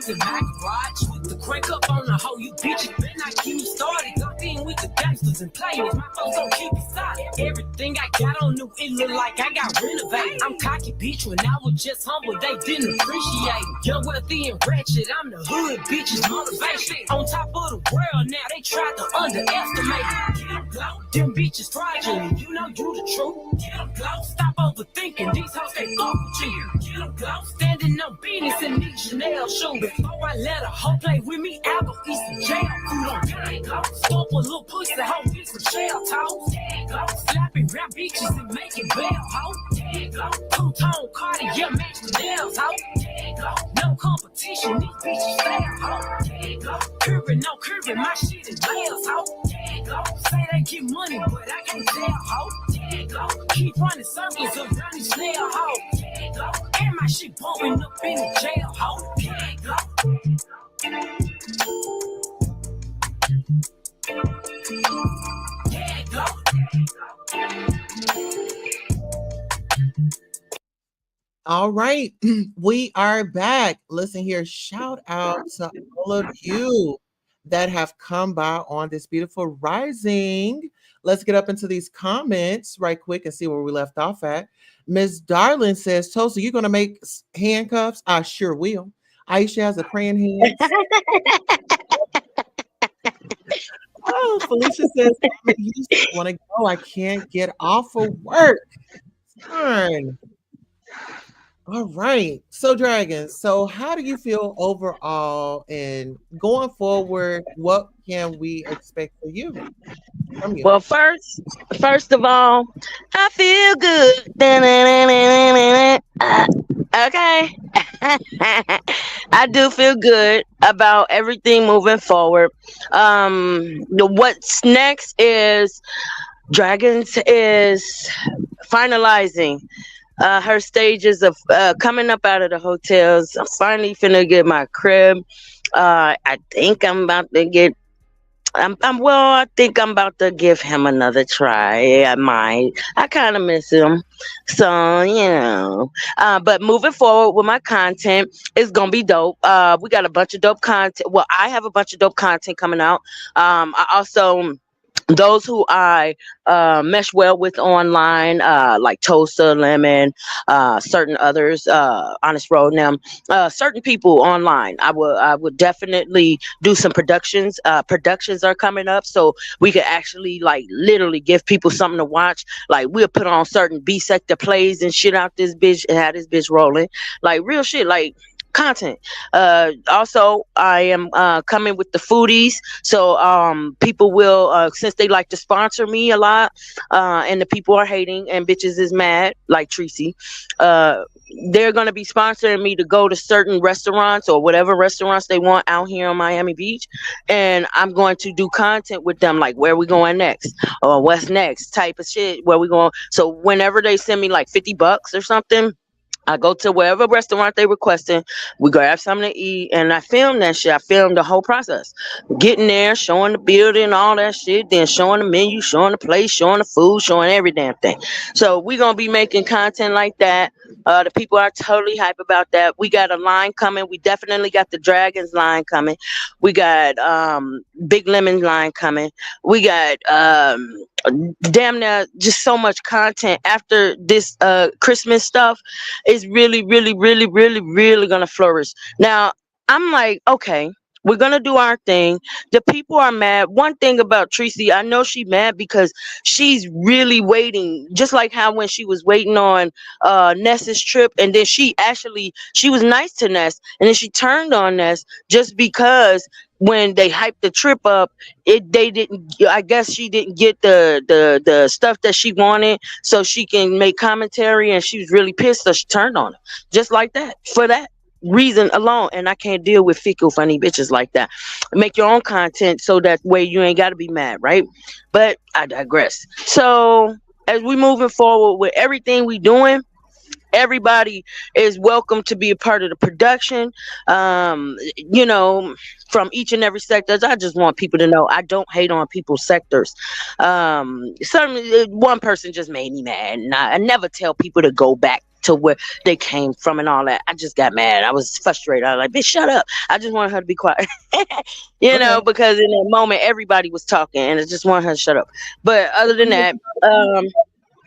In my garage with the crank up on the hoe, you bitches better not keep me started. Got in with the gangsters, games and players. My folks gon' keep it solid. Everything I got on new, it look like I got renovated. I'm cocky, bitch, when I was just humble, they didn't appreciate it. Young, wealthy, and ratchet, I'm the hood, bitches, motivation. On top of the world now, they tried to underestimate it. Them bitches fraudulent, you know you the truth. Stop overthinking, these hoes they fuck with you. Standing on business in these Chanel shoes. Before I let a hoe play with me, I'll go eat some jail food on. Stop a little pussy, hoe, get some shell toast. Slapping rap bitches and making bail, hoe. Two-tone Cartier match the nails, hoe. No competition, these bitches fail, hoe. Curving, no curving, my shit is nails, hoe. Say they get money, but I can't tell, hoe. Keep running circles around these snail, hoe. And my shit bumping up in the jail, hoe. All right, we are back. Listen here, shout out to all of you that have come by on this beautiful rising. Let's get up into these comments right quick and see where we left off at. Miss Darlin says, Tulsa, you gonna make handcuffs? I sure will. Aisha has a praying hands. Oh, Felicia says, I'm in Houston. Want to go? I can't get off of work. Darn. All right. So, Dragons, so how do you feel overall and going forward? What can we expect for you? From you? Well, first of all, I feel good. Okay. I do feel good about everything moving forward. What's next is Dragons is finalizing her stages of coming up out of the hotels. I'm finally finna get my crib. I think I'm about to get. I think I'm about to give him another try. I might. I kind of miss him, so But moving forward with my content, it's gonna be dope. We got a bunch of dope content. Well, I have a bunch of dope content coming out. I also. Those who I mesh well with online, like Tulsa, Lemon, certain others, Honest Road, now, certain people online, I would definitely do some productions. Productions are coming up, so we could actually like literally give people something to watch. Like we'll put on certain B sector plays and shit out this bitch and have this bitch rolling, like real shit, like content. Also I am coming with the foodies, so people will since they like to sponsor me a lot, and the people are hating and bitches is mad like Tracy, they're going to be sponsoring me to go to certain restaurants or whatever restaurants they want out here on Miami Beach, and I'm going to do content with them, like where we going next or what's next type of shit, where we going. So whenever they send me like $50 or something, I go to wherever restaurant they requesting. We grab something to eat, and I film that shit. I film the whole process, getting there, showing the building, all that shit, then showing the menu, showing the place, showing the food, showing every damn thing. So we gonna be making content like that. The people are totally hype about that. We got a line coming. We definitely got the Dragons line coming. We got Big Lemon line coming. We got damn near just so much content after this Christmas stuff is really gonna flourish. Now I'm like, okay, we're gonna do our thing. The people are mad. One thing about Tracy, I know she mad because she's really waiting, just like how when she was waiting on Ness's trip, and then she was nice to Ness, and then she turned on Ness just because when they hyped the trip up, they didn't. I guess she didn't get the stuff that she wanted, so she can make commentary, and she was really pissed, so she turned on her, just like that, for that reason alone. And I can't deal with fickle, funny bitches like that. Make your own content so that way you ain't got to be mad, right? But I digress. So as we moving forward with everything we doing, everybody is welcome to be a part of the production. From each and every sector. I just want people to know I don't hate on people's sectors. One person just made me mad, and I never tell people to go back to where they came from and all that. I just got mad. I was frustrated. I was like, bitch, shut up. I just wanted her to be quiet. Okay. Because in that moment everybody was talking and I just wanted her to shut up. But other than that, I'm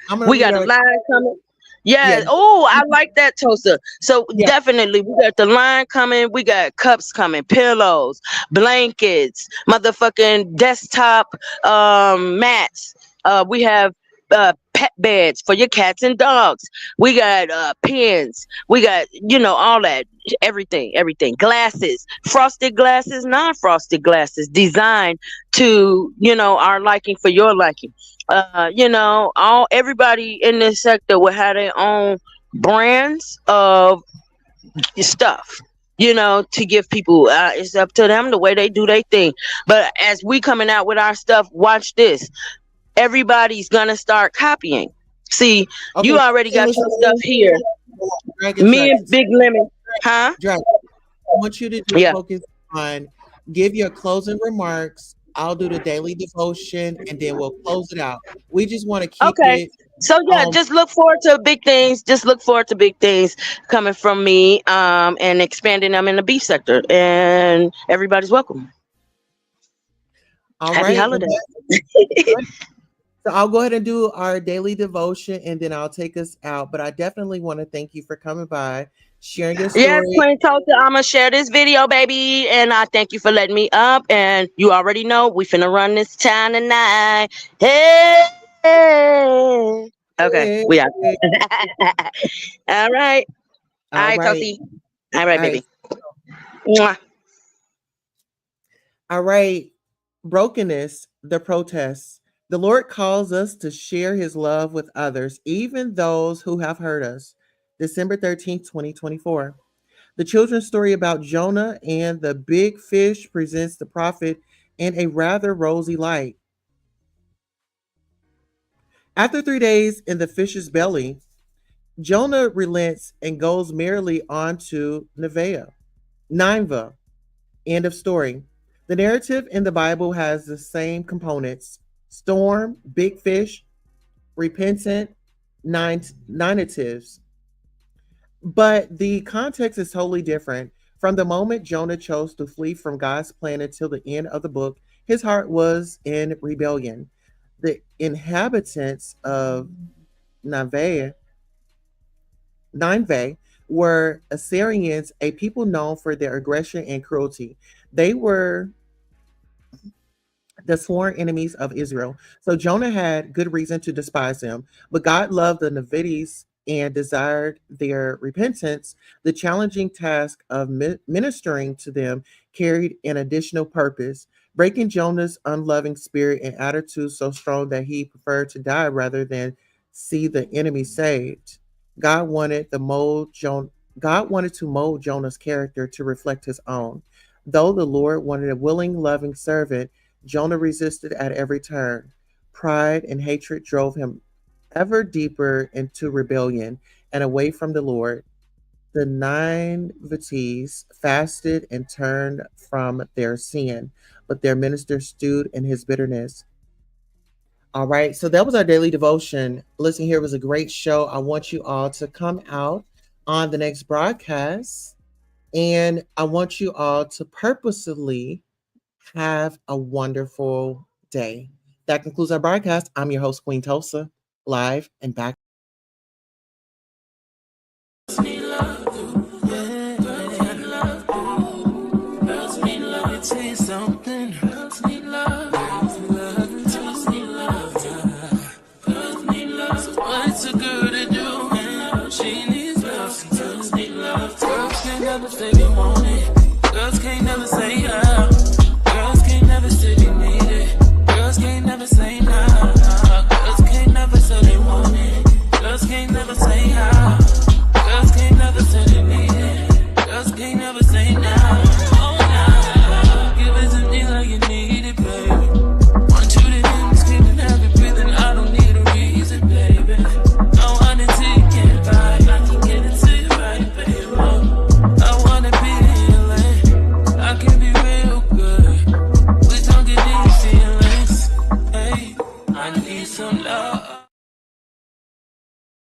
gonna we read got a out. line coming. Yeah. Yeah. Oh, I like that, Tulsa. So Yeah. definitely, we got the line coming. We got cups coming, pillows, blankets, motherfucking desktop mats. We have pet beds for your cats and dogs. We got pens. We got all that, everything. Glasses, frosted glasses, non-frosted glasses, designed to our liking for your liking. All everybody in this sector will have their own brands of stuff, to give people. It's up to them the way they do their thing. But as we coming out with our stuff, watch this. Everybody's gonna start copying. See, Okay. you already got listen, your stuff here. Dragon Me and Seconds. Big Lemon, huh? Dragon, I want you to just Yeah. focus on give your closing remarks. I'll do the daily devotion and then we'll close it out. We just want to keep Okay. it So yeah, just look forward to big things. Just look forward to big things coming from me, and expanding them in the beef sector. And everybody's welcome. all Happy right. holidays. So I'll go ahead and do our daily devotion and then I'll take us out. But I definitely want to thank you for coming by, sharing your Yes, story. Queen Tulsa, I'm gonna share this video, baby, and I thank you for letting me up. And you already know we finna run this town tonight. Hey, okay, we out. All right, All right. Tulsi. All right, All right. baby. Mwah. All right. Brokenness, the protests. The Lord calls us to share his love with others, even those who have hurt us. December 13th, 2024. The children's story about Jonah and the big fish presents the prophet in a rather rosy light. After 3 days in the fish's belly, Jonah relents and goes merrily on to Nineveh. End of story. The narrative in the Bible has the same components: storm, big fish, repentant, natives. But the context is totally different. From the moment Jonah chose to flee from God's plan until the end of the book, his heart was in rebellion. The inhabitants of Nineveh, Nineveh were Assyrians, a people known for their aggression and cruelty. They were the sworn enemies of Israel. So Jonah had good reason to despise them, but God loved the Ninevites and desired their repentance. The challenging task of ministering to them carried an additional purpose, breaking Jonah's unloving spirit and attitude so strong that he preferred to die rather than see the enemy saved. God wanted the mold Jonah. God wanted to mold Jonah's character to reflect his own. Though the Lord wanted a willing, loving servant, Jonah resisted at every turn. Pride and hatred drove him ever deeper into rebellion and away from the Lord. The Ninevites fasted and turned from their sin, but their minister stewed in his bitterness. All right, so that was our daily devotion. Listen, here was a great show. I want you all to come out on the next broadcast, and I want you all to purposely have a wonderful day. That concludes our broadcast. I'm your host, Queen Tulsa, live and back. Girls can't never say how. Girls can't never say they need it. Girls can't never say nah. Girls can't never say they want it. Girls can't never say how. Girls can't never say they need it. Girls can't never say nah. Oh nah. Give it to me like you need it, baby. Want you to hear me screaming, have it breathing. I don't need a reason, baby. I want it till you can't buy. I can get it to you right, baby. I wanna be healing. I can be real good. Please don't get these feelings. Hey, I need some love.